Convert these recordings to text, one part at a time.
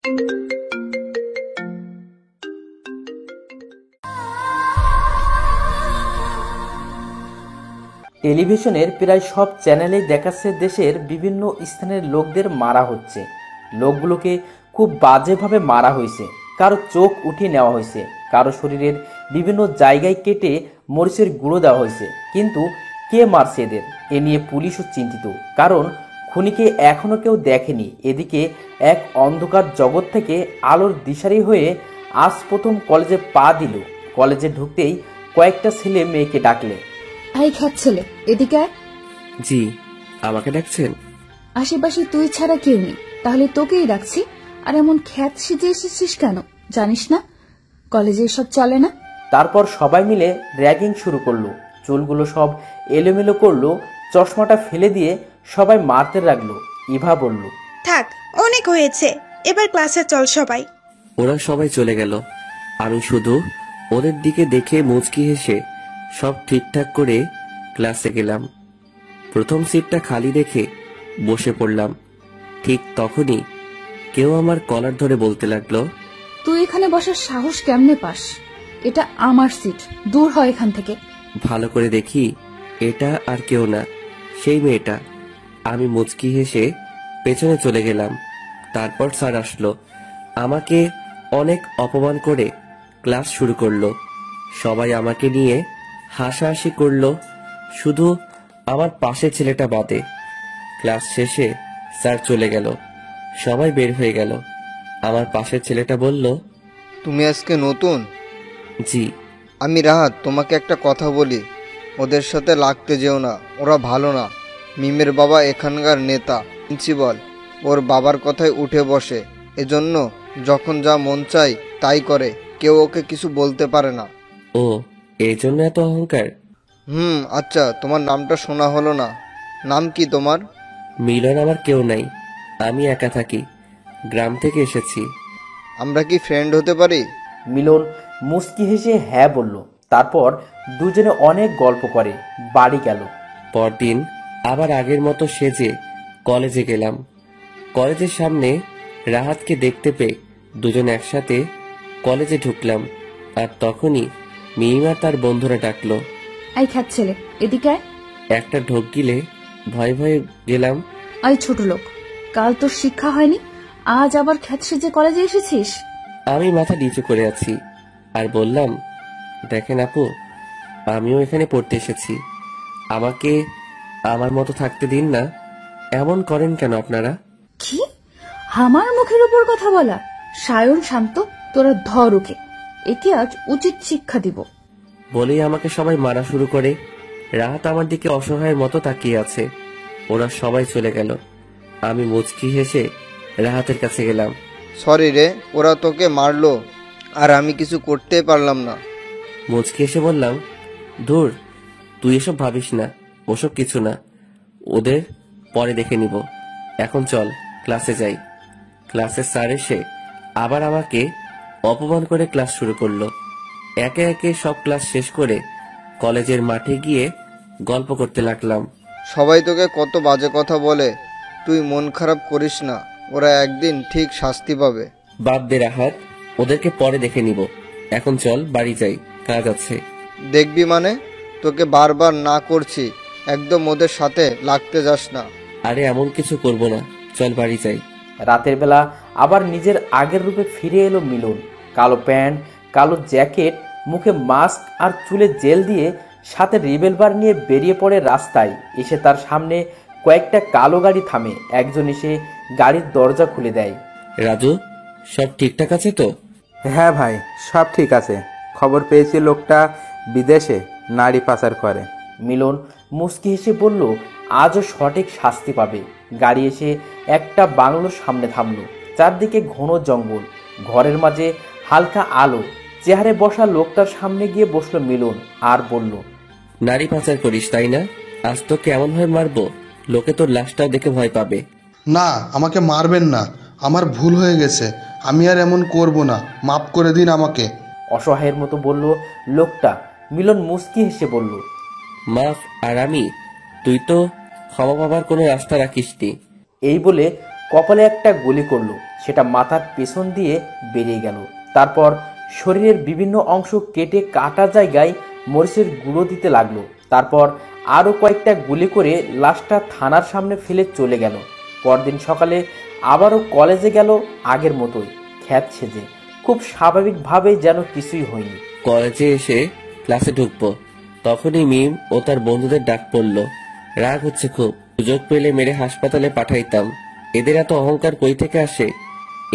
টেলিভিশনের প্রায় সব চ্যানেলেই দেখাচ্ছে দেশের বিভিন্ন স্থানের লোকদের মারা হচ্ছে। লোকগুলোকে খুব বাজেভাবে মারা হয়েছে, কারো চোখ উঠিয়ে নেওয়া হয়েছে, কারো শরীরের বিভিন্ন জায়গায় কেটে মরিচের গুঁড়ো দেওয়া হয়েছে। কিন্তু কে মারছে এদের, এ নিয়ে পুলিশও চিন্তিত, কারণ খুনিকে এখনও কেউ দেখেনি। এদিকে এক অন্ধকার জগৎ থেকে আলোর দিশারি হয়ে আজ প্রথম কলেজে পা দিল। কলেজে ঢুকতেই কয়েকটা ছেলে মেয়েকে ডাকলে। এই খ্যাত ছেলে, এদিকে আয়। জি, আমাকে ডাকছেন? আশেপাশে তুই ছাড়া কেউ নেই, তাহলে তোকেই ডাকছি। আর এমন খ্যাত সেজে এসেছিস কেন, জানিস না কলেজে এসব চলে না? তারপর সবাই মিলে র্যাগিং শুরু করলো। চুলগুলো সব এলোমেলো করলো, চশমাটা ফেলে দিয়ে সবাই মারতে লাগলো। ইভা বলল, থাক, অনেক হয়েছে, এবার ক্লাসে চল সবাই। ওরা সবাই চলে গেল। আমি শুধু ওদের দিকে দেখে মুচকি হেসে সব ঠিকঠাক করে ক্লাসে গেলাম। প্রথম সিটটা খালি দেখে বসে পড়লাম। ঠিক তখনই কেউ আমার কলার ধরে বলতে লাগলো, তুই এখানে বসার সাহস কেমনে পাস? এটা আমার সিট, দূর হয় এখান থেকে। ভালো করে দেখি এটা আর কেউ না, সেই মেয়েটা। আমি মুচকি হেসে পেছনে চলে গেলাম। তারপর স্যার আসলো, আমাকে অনেক অপমান করে ক্লাস শুরু করলো। সবাই আমাকে নিয়ে হাসাহাসি করলো, শুধু আমার পাশের ছেলেটা বাদে। ক্লাস শেষে স্যার চলে গেল, সবাই বের হয়ে গেল। আমার পাশের ছেলেটা বলল, তুমি আজকে নতুন? জি। আমি রাহাত, তোমাকে একটা কথা বলি, ওদের সাথে লাগতে যেও না, ওরা ভালো না। মিমের বাবা এখানকার নেতা, প্রিন্সিপাল, ওর বাবার কথায় উঠে বসে, এজন্য যখন যা মন চায় তাই করে, কেউ ওকে কিছু বলতে পারে না। ও, এই জন্য এত অহংকার? আচ্ছা, তোমার নামটা শোনা হলো না, নাম কি তোমার? মিলন আমার কেউ নাই, আমি একা থাকি, গ্রাম থেকে এসেছি। আমরা কি ফ্রেন্ড হতে পারি? মিলন মুচকি হেসে হ্যাঁ বলল। তারপর দুজনে অনেক গল্প করে বাড়ি গেল। পরদিন আবার আগের মতো সেজে কলেজে গেলাম। কলেজের সামনে রাহাতকে দেখতে পেয়ে দুজন একসাথে কলেজে ঢুকলাম। আর তখনই মিমা তার বন্ধুরা ডাকলো, এই খ্যাত ছেলে, এদিকে আয়। একটা ঢোক গিলে ভয়ে ভয়ে গেলাম। এই ছোট লোক, কাল তোর শিক্ষা হয়নি, আজ আবার খ্যাত সেজে কলেজে এসেছিস? আমি মাথা নিচু করে আছি আর বললাম, দেখেন আপু, আমিও এখানে পড়তে এসেছি, আমাকে আমার মতো থাকতে দিন না। এমন করেন কেন আপনারা? কি আমার মুখের উপর কথা বলা? সায়ন, শান্ত, তোরা ধর ওকে, একে আজ উচিত শিক্ষা দিব। বলেই আমাকে সবাই মারা শুরু করে। রাহাত আমার দিকে অসহায়ের মতো তাকিয়ে আছে। ওরা সবাই চলে গেল। আমি মুচকি হেসে রাহাতের কাছে গেলাম। সরি রে, ওরা তোকে মারলো আর আমি কিছু করতে পারলাম না। মুচকি হেসে বললাম, ধুর, তুই এসব ভাবিস না, ওসব কিছু না, ওদের পরে দেখে নিব। এখন চল ক্লাসে যাই। ক্লাসের স্যার এসে আবার আমাকে অপমান করে ক্লাস শুরু করলো। একে একে সব ক্লাস শেষ করে কলেজের মাঠে গিয়ে গল্প করতে লাগলাম। সবাই তোকে কত বাজে কথা বলে, তুই মন খারাপ করিস না, ওরা একদিন ঠিক শাস্তি পাবে। বাদ দে রাহাত, ওদেরকে পরে দেখে নিব। এখন চল বাড়ি যাই, কাজ আছে। দেখবি মানে, তোকে বারবার না করছি, একদম ওদের সাথে লাগতে যাস না। আরে এমন কিছু করব না, চল বাড়ি যাই। রাতের বেলা আবার নিজের আগের রূপে ফিরে এলো মিলন। কালো প্যান্ট, কালো জ্যাকেট, মুখে মাস্ক আর চুলে জেল দিয়ে সাথে রিভলভার নিয়ে বেরিয়ে পড়ে রাস্তায়। এসে তার সামনে কয়েকটা কালো গাড়ি থামে। একজন এসে গাড়ির দরজা খুলে দেয়। রাজু, সব ঠিকঠাক আছে তো? হ্যাঁ ভাই, সব ঠিক আছে। খবর পেয়েছি লোকটা বিদেশে নারী পাচার করে। মিলন মুচকি হেসে বলল, আজও সঠিক শাস্তি পাবে। গাড়ি এসে একটা বাংলোর সামনে থামলো। চারদিকে ঘন জঙ্গল, ঘরের মাঝে হালকা আলো। চেয়ারে বসা লোকটার সামনে গিয়ে বসলো মিলন আর বলল, নারী পাচার করিস তাই না? আজ তো কেমন হয় মারবো, লোকে তোর লাশটাও দেখে ভয় পাবে। না, আমাকে মারবেন না, আমার ভুল হয়ে গেছে, আমি আর এমন করব না, মাফ করে দিন আমাকে। অসহায়ের মতো বলল লোকটা। মিলন মুচকি হেসে বলল, মাফ আর আমি? তুই তো ক্ষমা পাবার কোনো রাস্তা রাখিসনি। এই বলে কপালে একটা গুলি করলো, সেটা মাথার পেছন দিয়ে বেরিয়ে গেল। তারপর শরীরের বিভিন্ন অংশ কেটে কাটা জায়গায় মরিচের গুঁড়ো দিতে লাগলো। তারপর আরও কয়েকটা গুলি করে লাশটা থানার সামনে ফেলে চলে গেল। পরদিন সকালে আবারও কলেজে গেল আগের মতোই, খ্যাত সেজে, খুব স্বাভাবিকভাবেই যেন কিছুই হয়নি। কলেজে এসে ক্লাসে ঢুকবো, তখনই মিম ও তার বন্ধুদের ডাক পড়ল। রাগ হচ্ছে খুব, সুযোগ পেলে মেরে হাসপাতালে পাঠাইতাম। এদের এত অহংকার কই থেকে আসে?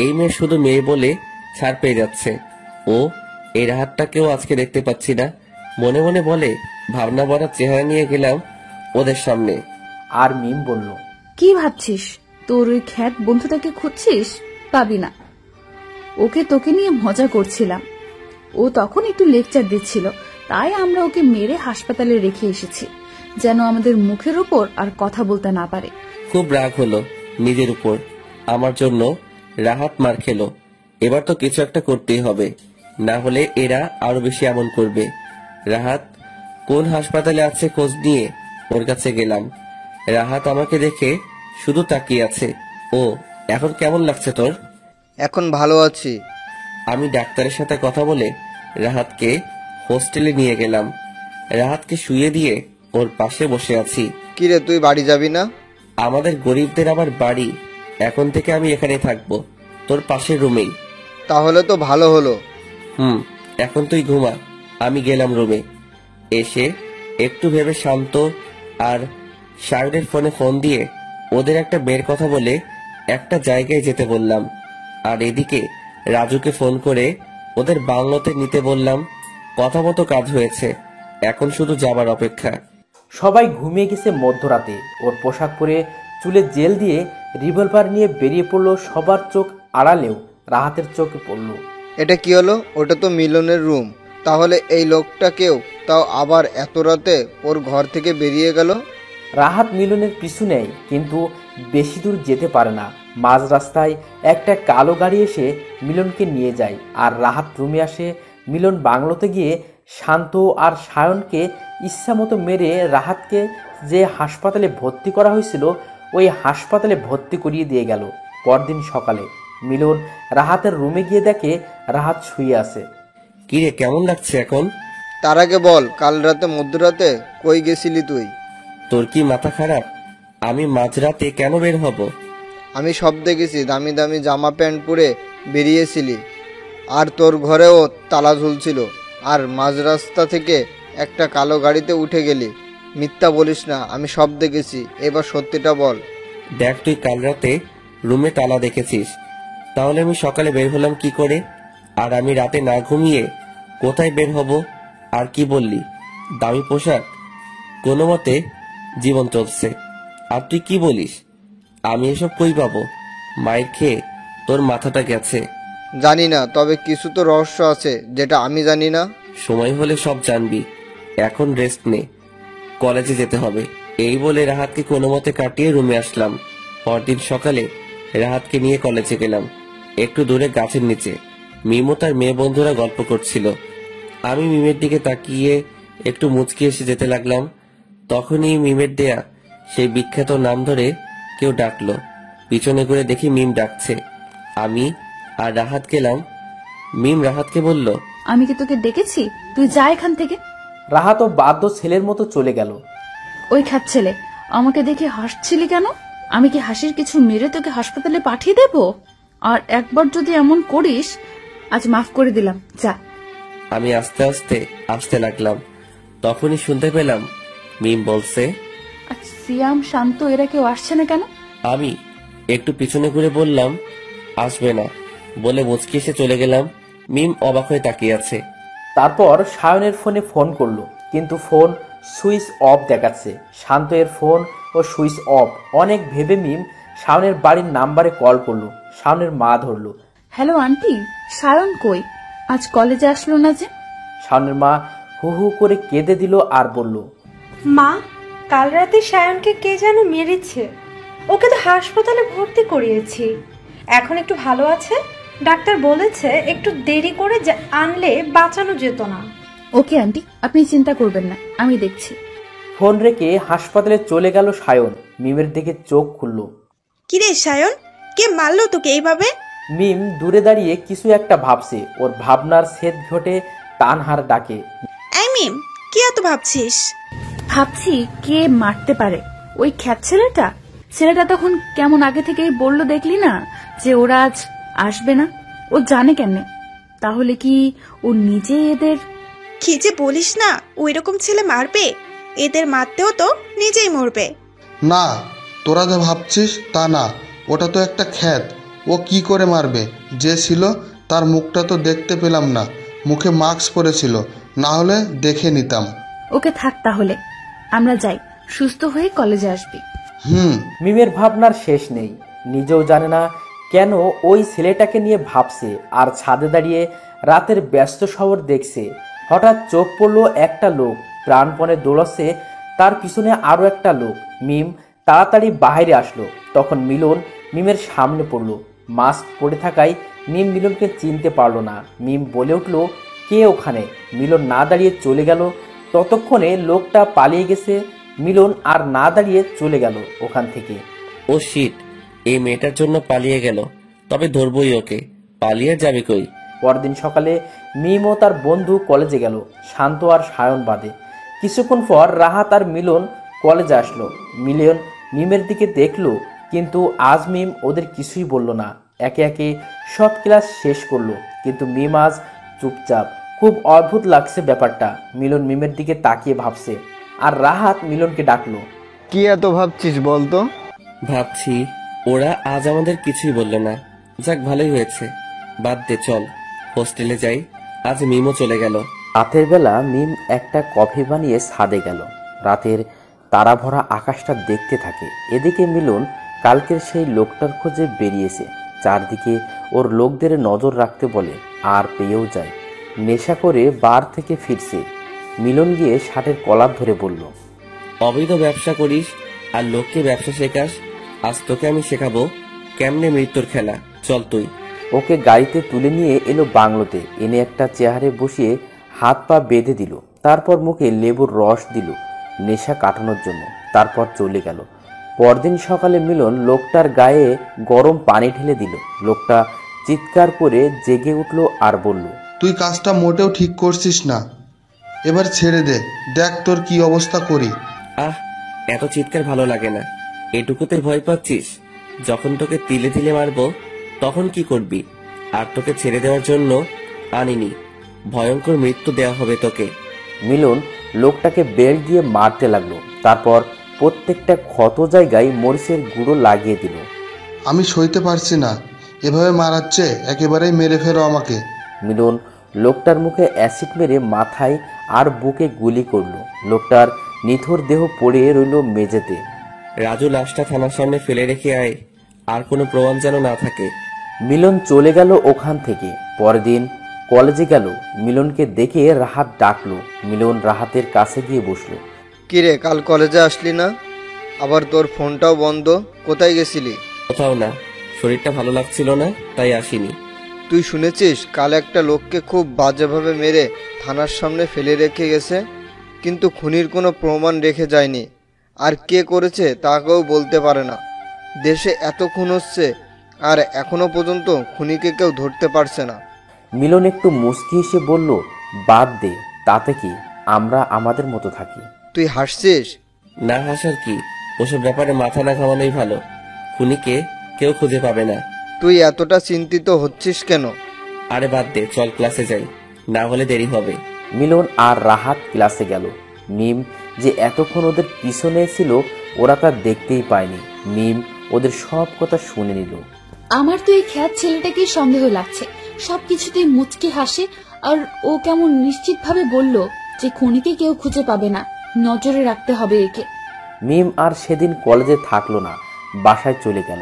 এই মেয়ে শুধু মেয়ে বলে ছাড় পেয়ে যাচ্ছে। ও এই রাহাতটাকেও আজকে দেখতে পাচ্ছি না। মনে মনে বলে, ভাবনা ভরা চেহারা নিয়ে গেলাম ওদের সামনে। আর মিম বলল, কি ভাবছিস? তোর ওই খ্যাত বন্ধুটাকে খুঁজছিস? পাবি না। ওকে তোকে নিয়ে মজা করছিলাম। ও তখন একটু লেকচার দিচ্ছিল, তাই আমরা ওকে মেরে হাসপাতালে রেখে এসেছি, যেন আমাদের মুখের উপর আর কথা বলতে না পারে। খুব রাগ হলো নিজের উপর। আমার জন্য রাহাত মার খেলো। এবার তো কিছু একটা করতেই হবে, না হলে এরা আরো বেশি এমন করবে। রাহাত কোন হাসপাতালে আছে খোঁজ নিয়ে ওর কাছে গেলাম। রাহাত আমাকে দেখে শুধু তাকিয়ে আছে। ও, এখন কেমন লাগছে তোর? এখন ভালো আছি। আমি ডাক্তারের সাথে কথা বলে রাহাতকে হোস্টেলে নিয়ে গেলাম। রাহাতকে শুয়ে দিয়ে ওর পাশে বসে আছি। কিরে, তুই বাড়ি যাবি না? আমাদের গরিবদের আবার বাড়ি? এখন থেকে আমি এখানে থাকবো, তোর পাশের রুমেই। তাহলে তো ভালো হলো। এখন তুই ঘুমা। আমি গেলাম রুমে। এসে একটু ভেবে শান্ত আর শায়নের ফোনে ফোন দিয়ে ওদের একটা মেয়ের কথা বলে একটা জায়গায় যেতে বললাম। আর এদিকে রাজুকে ফোন করে ওদের বাংলোতে নিতে বললাম। কথা মতো কাজ হয়েছে, এখন শুধু যাবার অপেক্ষা। সবাই ঘুমিয়ে গেছে মধ্যরাতে। ওর পোশাক পরে চুলে জেল দিয়ে রিভলভার নিয়ে বেরিয়ে পড়লো। সবার চোখ আড়ালেও রাহাতের চোখে পড়ল। এটা কি হলো? ওটা তো মিলনের রুম। তাহলে এই লোকটাকেও, তাও আবার এত রাতে ওর ঘর থেকে বেরিয়ে গেল। রাহাত মিলনের পিছু নেয়, কিন্তু বেশি দূর যেতে পারে না। মাঝ রাস্তায় একটা কালো গাড়ি এসে মিলনকে নিয়ে যায়। আর রাহাত রুমে আসে। মিলন বাংলোতে গিয়ে শান্ত আর সায়নকে ইচ্ছামতো মেরে রাহাতকে যে হাসপাতালে ভর্তি করা হয়েছিল ওই হাসপাতালে ভর্তি করিয়ে দিয়ে গেল। পরদিন সকালে মিলন রাহাতের রুমে গিয়ে দেখে রাহাত শুয়ে আছে। কিরে, কেমন লাগছে এখন? তার আগে বল, কাল রাতে মধ্যরাতে কই গেছিলি তুই? তোর কি মাথা খারাপ? আমি মাঝরাতে কেন বের হব? আমি সব দেখেছি। দামি দামি জামা প্যান্ট পরে বেরিয়েছিলি, আর তোর ঘরেও তালা ঝুলছিল, আর মাঝ রাস্তা থেকে একটা কালো গাড়িতে উঠে গেলি। মিথ্যা বলিস না, আমি সব দেখেছি। এবার সত্যিটা বল। দেখ, তুই কাল রাতে রুমে তালা দেখেছিস, তাহলে আমি সকালে বের হলাম কি করে? আর আমি রাতে না ঘুমিয়ে কোথায় বের হব? আর কি বললি, দামি পোশাক? কোনো মতে জীবন চলছে। আর তুই কি বলিস? আমি এসব কই পাবো? মায়ের খেয়ে তোর মাথাটা গেছে। জানি না, তবে কিছু তো রহস্য আছে যেটা আমি জানি না। সময় হলে সব জানবি। এখন রেস্ট নে, কলেজে যেতে হবে। এই বলে রাহাতকে কোনো মতে কাটিয়ে রুমে আসলাম। পরদিন সকালে রাহাতকে নিয়ে কলেজে গেলাম। একটু দূরে গাছের নিচে মিমো তার মেয়ে বন্ধুরা গল্প করছিল। আমি মিমের দিকে তাকিয়ে একটু মুচকি এসে যেতে লাগলাম। তখনই মিমের দেয়া সেই বিখ্যাত নাম ধরে কেউ ডাকলো। পিছনে ঘুরে দেখি মিম ডাকছে। আমি আর রাহাত গেলাম। মিম রাহাতকে বলল, আমি কি তোকে ডেকেছি? তুই যা এখান থেকে। রাহাতও বাধ্য ছেলের মতো চলে গেল। ওই খ্যাত ছেলে, আমাকে দেখে হাসছিলি কেন? আমি কি হাসির কিছু মেরে তোকে হাসপাতালে পাঠিয়ে দেব? আর একবার যদি এমন করিস, আজ মাফ করে দিলাম, যা। আমি আস্তে আস্তে আসতে লাগলাম। তখনই শুনতে পেলাম মিম বলছে, আজ সিয়াম, শান্ত এরা কেউ আসছে না কেন? আমি একটু পিছনে ঘুরে বললাম, আসবে না বলে মুচকি এসে চলে গেলাম। মিম অবাক হয়ে তাকিয়ে আছে। তারপর সায়নের ফোনে ফোন করলো, কিন্তু ফোন সুইচ অফ দেখাচ্ছে। শান্ত এর ফোন ও সুইচ অফ। অনেক ভেবে মিম শাওনের বাড়ির নাম্বারে কল করলো। শাওনের মা ধরলো। হ্যালো আন্টি, সায়ন কই? আজ কলেজে আসলো না যে? শাওনের মা হু হু করে কেঁদে দিল আর বলল, মা, কাল রাতে সায়নকে কে যেন মেরেছে। ওকে তো হাসপাতালে ভর্তি করিয়েছি, এখন একটু ভালো আছে। ডাক্তার বলেছে একটু দেরি করে আনলে বাঁচানো যেত না। ওকে আন্টি, আপনি চিন্তা করবেন না, আমি দেখছি। ফোন রেখে হাসপাতালে চলে গেল সায়ন। মিমের দিকে চোখ খুলল। কিরে সায়ন, কে মারলো তোকে এইভাবে? মিম দূরে দাঁড়িয়ে কিছু একটা ভাবছে। ওর ভাবনার ছেদ ঘটে তানহার ডাকে। এই মিম, কি এত ভাবছিস? ভাবছি কে মারতে পারে। ওই খ্যাত ছেলেটা। ছেলেটা তখন কেমন আগে থেকেই বললো, দেখলি না যে ওরা আজ আসবে না? ও জানে কেমনে? তাহলে কি ও নিজে এদের? কি যে বলিস না, ওই রকম ছেলে মারবে? এদের মারতেও তো নিজেই মরবে। না, তোরা যা ভাবছিস তা না, ওটা তো একটা খ্যাত। ও কি করে মারবে? যে ছিল তার মুখটা তো দেখতে পেলাম না, মুখে মাস্ক পরেছিল, না হলে দেখে নিতাম। ওকে থাক তাহলে, আমরা যাই, সুস্থ হয়ে কলেজে আসবি। মিমের ভাবনার শেষ নেই। নিজেও জানে না কেন ওই ছেলেটাকে নিয়ে ভাবছে। আর ছাদে দাঁড়িয়ে রাতের ব্যস্ত শহর দেখছে। হঠাৎ চোখ পড়লো একটা লোক প্রাণপণে দৌড়াচ্ছে, তার পিছনে আরো একটা লোক। মিম তাড়াতাড়ি বাইরে আসলো। তখন মিলন মিমের সামনে পড়লো। মাস্ক পরে থাকায় মিম মিলনকে চিনতে পারলো না। মিম বলে উঠলো, কে ওখানে? মিলন না দাঁড়িয়ে চলে গেল। ততক্ষণে লোকটা পালিয়ে গেছে। মিলন আর না দাঁড়িয়ে চলে গেল ওখান থেকে। ও শিট, এই মেয়েটার জন্য পালিয়ে গেল। তবে ধরবই ওকে। পালিয়ে যাবে কই? পরদিন সকালে মিম ও তার বন্ধু কলেজে গেল, শান্ত আর সায়ন বাদে। কিছুক্ষণ পর রাহাত আর মিলন কলেজে আসলো। মিলন মিমের দিকে দেখলো, কিন্তু আজ মিম ওদের কিছুই বলল না। একে একে সব ক্লাস শেষ করলো, কিন্তু মিম আজ চুপচাপ। খুব অদ্ভুত লাগছে ব্যাপারটা। মিলন মিমের দিকে তাকিয়ে ভাবছে, আর রাহাত মিলনকে ডাকলো। কি এত ভাবছিস বলতো? ভাবছি ওরা আজ আমাদের কিছুই বলল না। যাক, ভালোই হয়েছে। বাদ দে, চল হোস্টেলে যাই। আজ মিমও চলে গেল। রাতের বেলা মিম একটা কফি বানিয়ে ছাদে গেল। রাতের তারা ভরা আকাশটা দেখতে থাকে। এদিকে মিলন কালকের সেই লোকটার খোঁজে বেরিয়েছে। চারদিকে ওর লোকদের নজর রাখতে বলে, আর পেয়েও যায়। নেশা করে বার থেকে ফিরছে। মিলন গিয়ে শার্টের কলার ধরে বলল, অবৈধ ব্যবসা করিস আর লোককে ব্যবসা শেখাস। আজ তোকে আমি শেখাবো কেমনে মৃত্যুর খেলা। চল তুই। ওকে গাড়িতে তুলে নিয়ে এলো বাংলোতে। এনে একটা চেয়ারে বসিয়ে হাত পা বেঁধে দিল। তারপর মুখে লেবুর রস দিল নেশা কাটানোর জন্য। তারপর চলে গেল। পরদিন সকালে মিলন লোকটার গায়ে গরম পানি ঢেলে দিল। লোকটা চিৎকার করে জেগে উঠল আর বলল, তুই কাজটা মোটেও ঠিক করছিস না, এবার ছেড়ে দে, দেখ তোর কি অবস্থা করি। আহ, এত চিৎকার ভালো লাগে না। এটুকুতে ভয় পাচ্ছিস? যখন তোকে তিলে তিলে মারবো তখন কি করবি? আর তোকে ছেড়ে দেওয়ার জন্য আনিনি, ভয়ঙ্কর মৃত্যু দেওয়া হবে তোকে। মিলন লোকটাকে বেল্ট দিয়ে মারতে লাগলো। তারপর প্রত্যেকটা ক্ষত জায়গায় মরিচের গুঁড়ো লাগিয়ে দিল। আমি সইতে পারছি না, এভাবে মারাচ্ছে, একেবারেই মেরে ফেলো আমাকে। মিলন লোকটার মুখে অ্যাসিড মেরে মাথায় আর বুকে গুলি করলো। লোকটার নিথর দেহ পড়ে রইল মেঝেতে। রাজু, লাশটা থানার সামনে ফেলে রেখে আয়, আর কোনো প্রমাণ যেন না থাকে। মিলন চলে গেল ওখান থেকে। পরের দিন কলেজে গেল। মিলনকে দেখে রাহাত ডাকলো। মিলন রাহাতের কাছে গিয়ে বসলো। কিরে, কাল কলেজে আসলি না? আবার তোর ফোনটাও বন্ধ, কোথায় গেছিলি? কোথাও না, শরীরটা ভালো লাগছিল না, তাই আসিনি। তুই শুনেছিস কাল একটা লোককে খুব বাজেভাবে মেরে থানার সামনে ফেলে রেখে গেছে, কিন্তু খুনির কোনো প্রমাণ রেখে যায়নি। আর কে করেছে তাকেও বলতে পারে না। দেশে এত খুন হচ্ছে আর এখনো পর্যন্ত খুনিকে কেউ ধরতে পারছে না। মিলন একটু মুচকি হেসে বলল, বাদ দে, তাতে কি, আমরা আমাদের মতো থাকি। তুই হাসছিস? না হাসার কি, ওসব ব্যাপারে মাথা না ঘামানোই ভালো। খুনিকে কেউ খুঁজে পাবে না। তুই এতটা চিন্তিত হচ্ছিস কেন? আরে বাদ দে, চল ক্লাসে যাই, না হলে দেরি হবে। মিলন আর রাহাত ক্লাসে গেল। মিম যে এতক্ষণ ওদের পিছনে ছিল ওরা তা দেখতেই পায়নি। মিম ওদের সব কথা শুনে নিল। আমার তো এই খ্যাত ছেলেটাকে সন্দেহ লাগছে। সবকিছুতেই মুচকি হাসে, আর ও কেমন নিশ্চিত ভাবে বলল যে খুনিকে কেউ খুঁজে পাবে না, নজরে রাখতে হবে একে। মিম আর সেদিন কলেজে থাকলো না, বাসায় চলে গেল।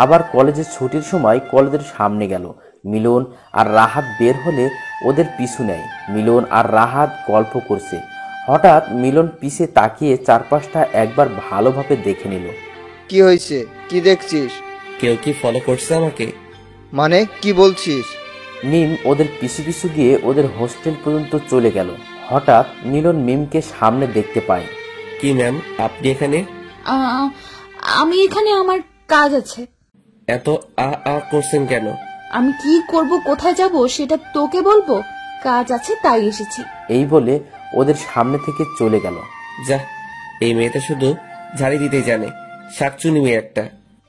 আবার কলেজের ছুটির সময় কলেজের সামনে গেল। মিলন আর রাহাত বের হলে ওদের পিছু নেয়। মিলন আর রাহাত গল্প করছে। হঠাৎ মিলন পিছে তাকিয়ে চারপাশটা একবার ভালোভাবে দেখে নিল। কি হয়েছে? কি দেখছিস? কেউ কি ফলো করছে আমাকে? মানে কি বলছিস? মিম ওদের পিছু পিছু গিয়ে ওদের হোস্টেল পর্যন্ত চলে গেল। হঠাৎ মিলন মিমকে সামনে দেখতে পায়। কি ম্যাম, আপনি এখানে? আমি এখানে, আমার কাজ আছে। এত আ করছেন কেন? আমি কি করব, কোথায় যাব সেটা তোকে বলবো? কাজ আছে তাই এসেছি। এই বলে ওদের সামনে থেকে চলে গেল। যা, এই মেয়েটা শুধু ঝাড়ি দিতেই জানে, শাকচুনি মেয়ে একটা।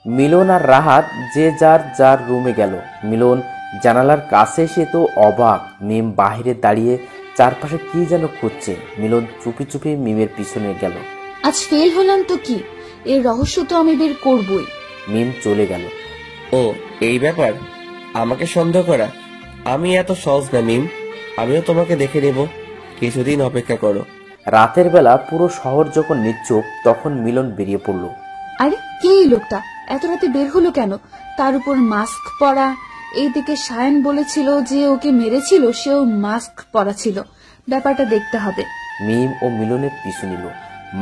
মিলন আর রাহাত যে যার যার রুমে গেল। মিলন জানালার কাছে এসে তো অবাক। মিম বাহিরে দাঁড়িয়ে চারপাশে কি যেন খুঁজছে। মিলন চুপি চুপি মিমের পিছনে গেল। আজ ফেল হলাম তো কি, এর রহস্য তো আমি বের করবই। মিম চলে গেল। ও এই ব্যাপার, আমাকে সন্দেহ করা? আমি এত সহজ না মিম, আমিও তোমাকে দেখে নেব, কিছুদিন অপেক্ষা করো। রাতের বেলা পুরো শহর যখন নিশ্চুপ, তখন মিলন বেরিয়ে পড়ল। আরে কে এই লোকটা? এত রাতে বের হলো কেন? তার উপর মাস্ক পরা। এইদিকে সায়ন বলেছিল যে ওকে মেরেছিল, সেও মাস্ক পরা ছিল। ব্যাপারটা দেখতে হবে। মিম ও মিলনের পিছু নিল।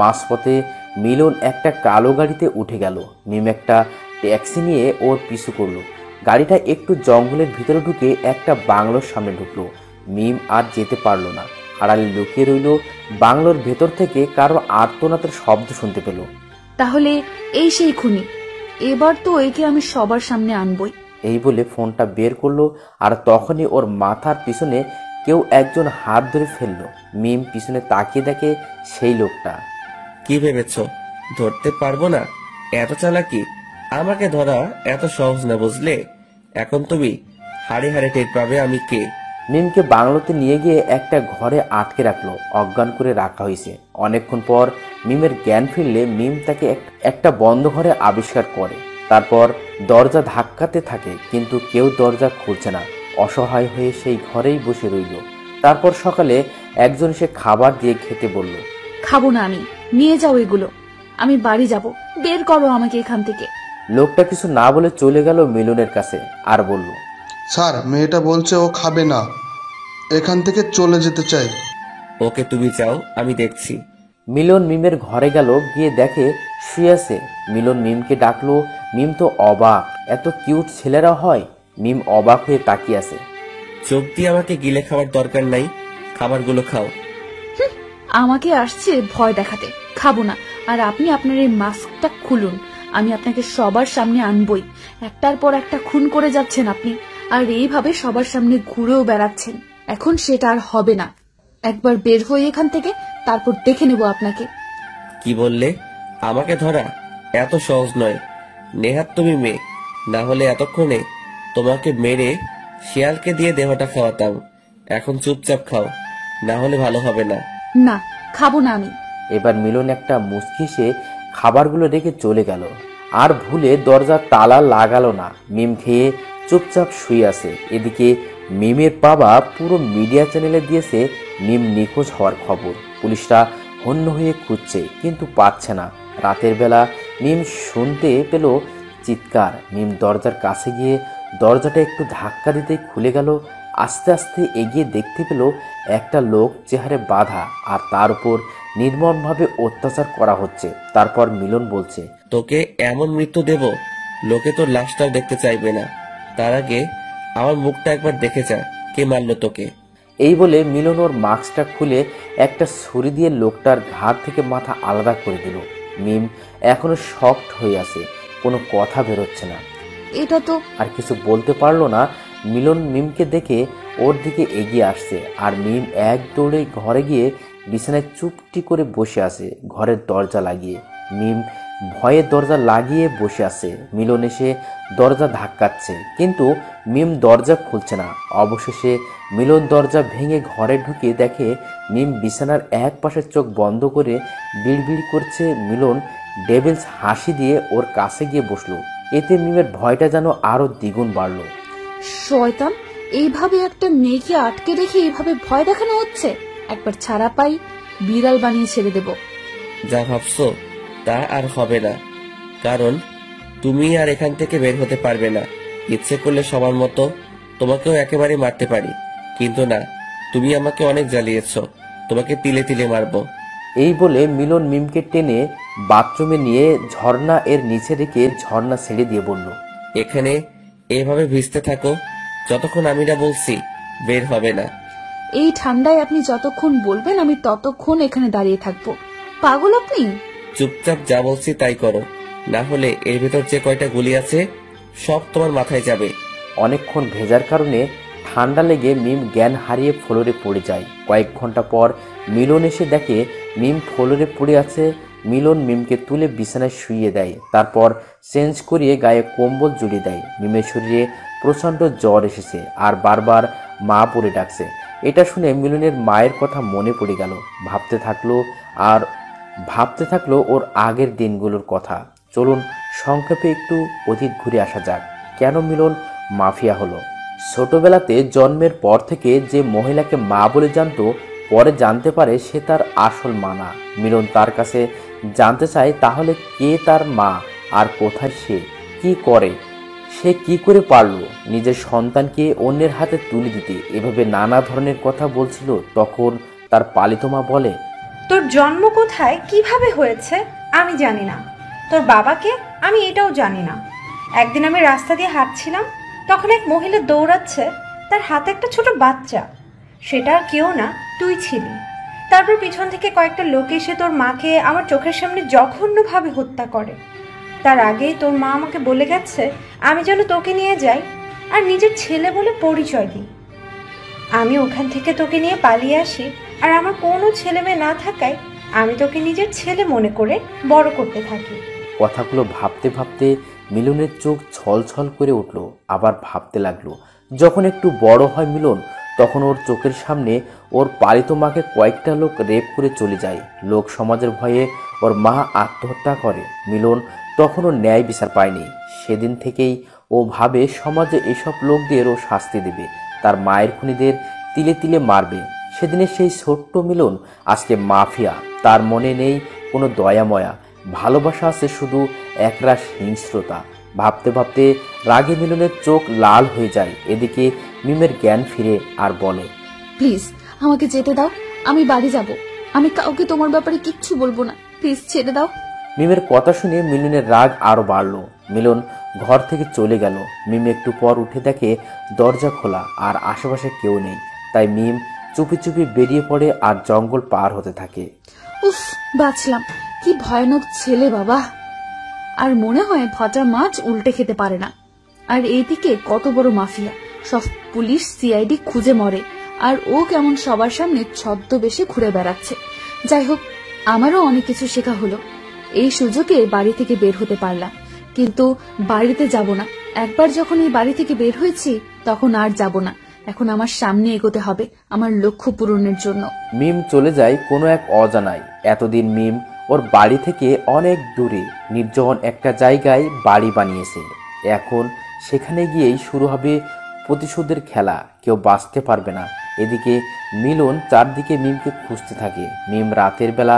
মাঝপথে মিলন একটা কালো গাড়িতে উঠে গেল। মিম একটা ট্যাক্সি নিয়ে ওর পিছু করলো। গাড়িটা একটু জঙ্গলের ভিতরে ঢুকে একটা বাংলোর সামনে ঢুকলো। মিম আর যেতে পারলো না, আড়ালে লুকিয়ে রইল। বাংলোর ভেতর থেকে কারো আর্তনাদের শব্দ শুনতে পেল। তাহলে এই সেই খুনি। এবার তো একে আমি সবার সামনে আনবই। এই বলে ফোনটা বের করলো, আর তখনই ওর মাথার পিছনে কেউ একজন হাত ধরে ফেললো। মিম পিছনে তাকিয়ে দেখে সেই লোকটা। কি ভেবেছ ধরতে পারবো না? এত চালাকি? আমাকে ধরা এত সহজ না, বুঝলে? এখন তুমি হাড়ে হাড়ে টের পাবে আমি কে। মিমকে বাংলোতে নিয়ে গিয়ে একটা ঘরে আটকে রাখলো। অজ্ঞান করে রাখা হয়েছে। অনেকক্ষণ পর মিমের জ্ঞান ফিরলে মিম তাকে একটা বন্ধ ঘরে আবিষ্কার করে। তারপর দরজা ধাক্কাতে থাকে, কিন্তু কেউ দরজা খুলছে না। অসহায় হয়ে সেই ঘরেই বসে রইল। তারপর সকালে একজন সে খাবার দিয়ে খেতে বলল। খাবো না আমি, নিয়ে যাও এগুলো। আমি বাড়ি যাব, বের করো আমাকে এখান থেকে। লোকটা কিছু না বলে চলে গেল মিলনের কাছে আর বলল, স্যার, মেয়েটা বলছে ও খাবে না, এখান থেকে চলে যেতে চাই। ওকে তুমি যাও, আমি দেখছি। মিলন মিমের ঘরে গেল। গিয়ে দেখে শুয়ে আছে। মিলন মিমকে ডাকলো। মিম তো অবাক, এত কিউট ছেলেরা হয়। মিম অবাক হয়ে তাকিয়ে আছে। চোখ দিয়ে আমাকে গিলে খাওয়ার দরকার নাই, খাবারগুলো খাও। আমাকে আসছে ভয় দেখাতে। খাবো না। আর আপনি আপনার এই মাস্কটা খুলুন, আমি আপনাকে সবার সামনে আনবই। একটার পর একটা খুন করে যাচ্ছেন আপনি, আর এইভাবে সবার সামনে ঘুরেও বেড়াচ্ছেন। এখন সেটা আর হবে না। একবার বের হয়ে এখান থেকে, তারপর দেখে নেব আপনাকে। কি বললে? আমাকে ধরা এত সহজ নয়। নেহাত তুমি মেয়ে, না হলে এতক্ষণে তোমাকে মেরে শিয়ালকে দিয়ে দেহটা খাওয়াতাম। এখন চুপচাপ খাও, না হলে ভালো হবে না। না, খাবো না আমি। এবার মিলন একটা মুচকি সে খাবারগুলো রেখে চলে গেল। আর ভুলে দরজার তালা লাগালো না। মিম খেয়ে চুপচাপ শুয়ে আছে। এদিকে মিমের বাবা পুরো মিডিয়া চ্যানেলে দিয়েছে মিম নিখোঁজ হওয়ার খবর। পুলিশরা হন্য হয়ে খুঁজছে, কিন্তু পাচ্ছে না। রাতের বেলা মিম শুনতে পেল চিৎকার। মিম দরজার কাছে গিয়ে দরজাটা একটু ধাক্কা দিতেই খুলে গেল। আস্তে আস্তে এগিয়ে দেখতে পেল একটা লোক চেহারে বাঁধা, আর তার উপর নির্মমভাবে অত্যাচার করা হচ্ছে। তারপর মিলন বলছে, তোকে এমন মৃত্যু দেব, লোকে তোর লাশটাও দেখতে চাইবে না। তার আগে আমার মুখটা একবার দেখে যা, কে মারলো তোকে। এই বলে মিলন ওর মাস্কটা খুলে একটা ছুরি দিয়ে লোকটার ঘাড় থেকে মাথা আলাদা করে দিল। মিম এখনো শকড হয়ে আছে, কোনো কথা বেরোচ্ছে না। এটা তো আর কিছু বলতে পারলো না। মিলন মিমকে দেখে ওর দিকে এগিয়ে আসছে, আর মিম এক দৌড়ে ঘরে গিয়ে বিছানায় চুপটি করে বসে আছে, ঘরের দরজা লাগিয়ে। মিম ভয়ে দরজা লাগিয়ে বসে আছে। মিলন এসে দরজা ধাক্কাচ্ছে, কিন্তু মিম দরজা খুলছে না। অবশেষে মিলন দরজা ভেঙে ঘরে ঢুকে দেখে মিম বিছানার এক পাশে চোখ বন্ধ করে বিড়বিড় করছে। মিলন ডেভিলস হাসি দিয়ে ওর কাছে গিয়ে বসলো। এতে মিমের ভয়টা যেন আরো দ্বিগুণ বাড়লো। শয়তান, এইভাবে একটা মেয়েকে আটকে রেখে এইভাবে ভয় দেখানো হচ্ছে। একবার ছাড়া পাই, বিড়াল বানিয়ে ছেড়ে দেব। যা ভাবছো তা আর হবে না, কারণ তুমি আর এখান থেকে বের হতে পারবে না। ইচ্ছে করলে সবার মতো তোমাকেও একেবারে মারতে পারি, কিন্তু না, তুমি আমাকে অনেক জ্বালিয়েছো, তোমাকে তিলে তিলে মারবো। এই বলে মিলন মিমকে টেনে বাথরুমে নিয়ে ঝর্ণা এর নিচে রেখে ঝর্ণা ছেড়ে দিয়ে বলল, এখানে এভাবে ভিজতে থাকো যতক্ষণ আমি না বলছি বের হবে না। এই ঠান্ডায় আপনি যতক্ষণ বলবেন আমি ততক্ষণ এখানে দাঁড়িয়ে থাকবো। পাগল আপনি? চুপচাপ যা বলছি তাই করো, না হলে এর ভেতর যে কয়টা গুলি আছে সব তোমার মাথায় যাবে। অনেকক্ষণ ভেজার কারণে ঠান্ডা লেগে মিম জ্ঞান হারিয়ে ফ্লোরে পড়ে যায়। কয়েক ঘন্টা পর মিলন এসে দেখে মিম ফ্লোরে পড়ে আছে। মিলন মিমকে তুলে বিছানায় শুইয়ে দেয়, তারপর চেঞ্জ করিয়ে গায়ে কম্বল জড়িয়ে দেয়। মিমের শরীরে প্রচণ্ড জ্বর এসেছে আর বারবার মা পড়ে ডাকছে। এটা শুনে মিলনের মায়ের কথা মনে পড়ে গেল। ভাবতে থাকলো ওর আগের দিনগুলোর কথা। চলুন সংক্ষেপে একটু অতীত ঘুরে আসা যাক। কেন মিলন মাফিয়া হলো? ছোটবেলাতে জন্মের পর থেকে যে মহিলাকে মা বলে জানতো, পরে জানতে পারে সে তার আসল মা না। মিলন তার কাছে জানতে চায় তাহলে কে তার মা আর কোথায় সে, কি করে, সে কি করে পারলো নিজের সন্তানকে অন্যের হাতে তুলে দিতে। এভাবে নানা ধরনের কথা বলছিল। তখন তার পালিত মা বলে, তোর জন্ম কোথায়, কিভাবে হয়েছে আমি জানি না, তোর বাবাকে আমি এটাও জানি না। একদিন আমি রাস্তা দিয়ে হাঁটছিলাম, তখন এক মহিলা দৌড়াচ্ছে, তার হাতে একটা ছোট বাচ্চা। সেটা আর কেউ না, তুই ছিলি। তারপর পিছন থেকে কয়েকটা লোক এসে তোর মাকে আমার চোখের সামনে জঘন্যভাবে হত্যা করে। তার আগেই তোর মা আমাকে বলে গেছে আমি যেন তোকে নিয়ে যাই আর নিজের ছেলে বলে পরিচয় দিই। আমি ওখান থেকে তোকে নিয়ে পালিয়ে আসি, আর আমার কোনো ছেলে মেয়ে না থাকায় আমি তোকে নিজের ছেলে মনে করে বড় করতে থাকি। কথাগুলো ভাবতে ভাবতে মিলনের চোখ ছলছল করে উঠল। আবার ভাবতে লাগলো, যখন একটু বড় হয় মিলন, তখন ওর চোখের সামনে ওর পালিত মাকে কয়েকটা লোক রেপ করে চলে যায়। লোক সমাজের ভয়ে ওর মা আত্মহত্যা করে। মিলন তখনও ন্যায় বিচার পায়নি। সেদিন থেকেই ও ভাবে সমাজে এসব লোকদের ও শাস্তি দেবে, তার মায়ের খুনিদের তিলে তিলে মারবে। সেদিনের সেই ছোট্ট মিলন আজকে মাফিয়া। তার মনে নেই কোনো দয়াময়া, ভালোবাসা আছে শুধু একরাশ হিংস্রতা। ভাবতে ভাবতে রাগে মিলনের চোখ লাল হয়ে যায়। এদিকে মিমের জ্ঞান ফিরে আর বলে, প্লিজ আমাকে যেতে দাও, আমি বাড়ি যাব। আমি কাউকে তোমার ব্যাপারে কিচ্ছু বলবো না, প্লিজ ছেড়ে দাও। মিমের কথা শুনে মিলনের রাগ আরো বাড়লো। মিলন ঘর থেকে চলে গেল। মিম একটু পর উঠে দেখে দরজা খোলা আর আশেপাশে কেউ নেই। তাই মিম চুপি চুপি বেরিয়ে পড়ে আর জঙ্গল পার হতে থাকে। উফ, বাঁচলাম। কি ভয়ানক ছেলে বাবা। আর মনে হয় ভজা মাছ উল্টে খেতে পারে না। আর এইদিকে কত বড় মাফিয়া, সব পুলিশ সিআইডি খুঁজে মরে, আর ও কেমন সবার সামনে ছদ্মবেশে ঘুরে বেড়াচ্ছে। যাই হোক, আমারও অনেক কিছু শেখা হলো। এই সুযোগে বাড়ি থেকে বের হতে পারলাম, কিন্তু বাড়িতে যাব না। একবার যখন এই বাড়ি থেকে বের হয়েছি তখন আর যাব না। এখন আমার সামনে এগোতে হবে আমার লক্ষ্য পূরণের জন্য। মিম চলে যায় কোনো এক অজানায়। এতদিন মিম ওর বাড়ি থেকে অনেক দূরে নির্জন একটা জায়গায় বাড়ি বানিয়েছে। এখন সেখানে গিয়েই শুরু হবে প্রতিশোধের খেলা। কেউ বাঁচতে পারবে না। এদিকে মিলন চারদিকে মিমকে খুঁজতে থাকে। মিম রাতের বেলা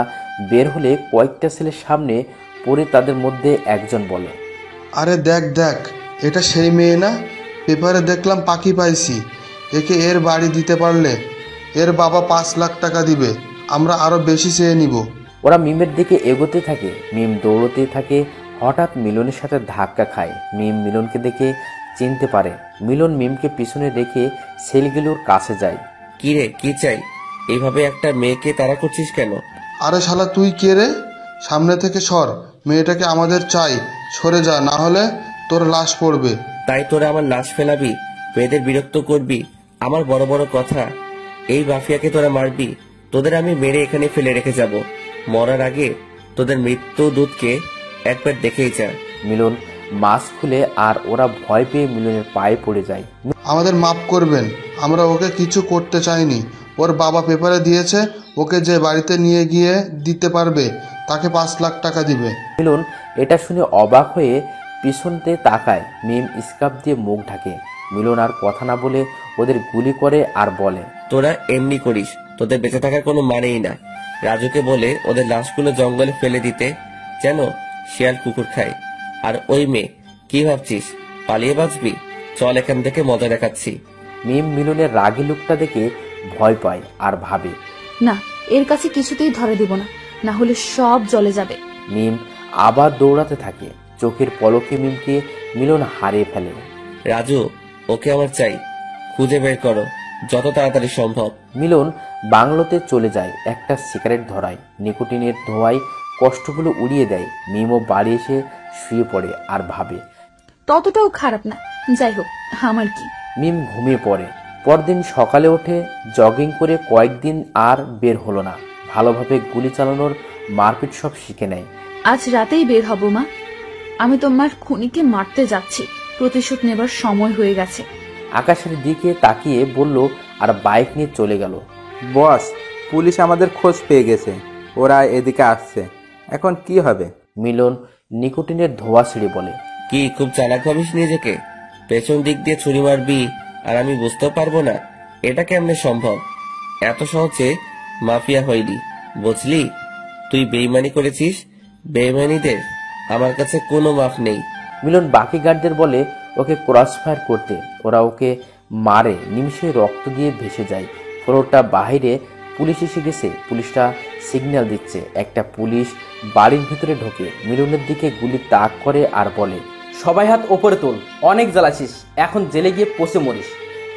বের হলে কয়েকটা ছেলের সামনে পড়ে তাদের মধ্যে একজন বলে, আরে দেখ দেখ, এটা সেই মেয়ে না? পেপারে দেখলাম পাখি পাইছি। একে এর বাড়ি দিতে পারলে এর বাবা 5 লাখ টাকা দিবে, আমরা আরো বেশি চেয়ে নিব। ওরা মিমের দিকে এগোতে থাকে। মিম দৌড়তে থাকে। হঠাৎ মিলনের সাথে ধাক্কা খায়। মিম মিলনকে দেখে চিনতে পারে। মিলন মিমকে পিছনে রেখে ছেলেগুলোর কাছে যায়। কি রে, কি চাই? এইভাবে একটা মেয়েকে তাড়া করছিস কেন? আরে শালা তুই কে রে? সামনে থেকে সর, মেয়েটাকে আমাদের চাই। সরে যা, না হলে তোর লাশ পড়বে। তাই তোরা আমার লাশ ফেলাবি, মেয়েদের বিরক্ত করবি? আমার বড় বড় কথা। এই মাফিয়াকে তোরা মারবি? তোদের আমি মেরে এখানে ফেলে রেখে যাব। মরার আগে তোদের মৃত্যু দূতকে একবার দেখেই যা। মিলন মাস্ক খুলে আর ওরা ভয় পেয়ে মিলনের পায়ে পড়ে যায়। আমাদের মাফ করবেন, আমরা ওকে কিছু করতে চাইনি। ওর বাবা পেপারে দিয়েছে, ওকে যে বাড়িতে নিয়ে গিয়ে দিতে পারবে তাকে 5 লাখ টাকা দিবে। মিলন এটা শুনে অবাক হয়ে পিছনতে তাকায়। মিম স্কার্ফ দিয়ে মুখ ঢাকে। মিলন আর কথা না বলে ওদের গুলি করে আর বলে, তোরা এমনি করিস, তোদের বেঁচে থাকার কোনো মানেই না। রাজুকে বলে ওদের লাশগুলো জঙ্গলে ফেলে দিতে, যেন শিয়াল কুকুর খায়। আর ওই মেয়ে, কি ভাবছিস পালিয়ে বাঁচবি? চল এখান থেকে, মজা দেখাচ্ছি। মিম মিলনের রাগী লুকটা দেখে ভয় পায় আর ভাবে, না, এর কাছে কিছুতেই ধরে দিব না, না হলে সব জ্বলে যাবে। মিম আবার দৌড়াতে থাকে। চোখের পলকে মিমকে মিলন হারিয়ে ফেলে। রাজু, ওকে আমার চাই, খুঁজে বের করো যত তাড়াতাড়ি সম্ভব। মিলন বাংলোতে চলে যায়। একটা সিগারেট ধরায়। নিকোটিনের ধোঁয়ায় কষ্টগুলো উড়িয়ে দেয়। মিমও বাড়ি এসে শুয়ে পড়ে আর ভাবে, ততটাও খারাপ না। যাই হোক, আমার কি। মিম ঘুমিয়ে পড়ে। পরদিন সকালে ওঠে, জগিং করে কয়েকদিন আর বের হলো না। ভালোভাবে গুলি চালানোর মারপিট সব শিখে নেয়। আজ রাতেই বের হব মা। আমি তোমার খুনিকে মারতে যাচ্ছি। প্রতিশোধ নেবার সময় হয়ে গেছে। আকাশের দিকে তাকিয়ে বলল, আর বাইক নিয়ে চলে গেল। বস, পুলিশ আমাদের খোঁজ পেয়ে গেছে, ওরা এদিকে আসছে, এখন কি হবে? মিলন নিকোটিনের ধোঁয়া ছিঁড়ে বলে। কি খুব চালাক ভাবিস নিজেকে? পেছন দিক দিয়ে ছুরি মারবি আর আমি বুঝতেও পারবো না? এটা কেমনে সম্ভব? এত সহজে মাফিয়া হইলি, বুঝলি? তুই বেইমানি করেছিস। বেইমানিদের আমার কাছে কোনো মাফ নেই। মিলন বাকি গার্ডদের বলে ওকে ক্রস ফায়ার করতে। ওরা ওকে মারে, নিমিষে রক্ত দিয়ে ভেসে যায়। ফ্লোরটা বাহিরে পুলিশ এসে গেছে। পুলিশটা সিগন্যাল দিচ্ছে। একটা পুলিশ বাড়ির ভিতরে ঢোকে, মিলনের দিকে গুলি তাক করে আর বলে, সবাই হাত ওপরে তোল, অনেক জ্বালাছিস, এখন জেলে গিয়ে পচে মরিস।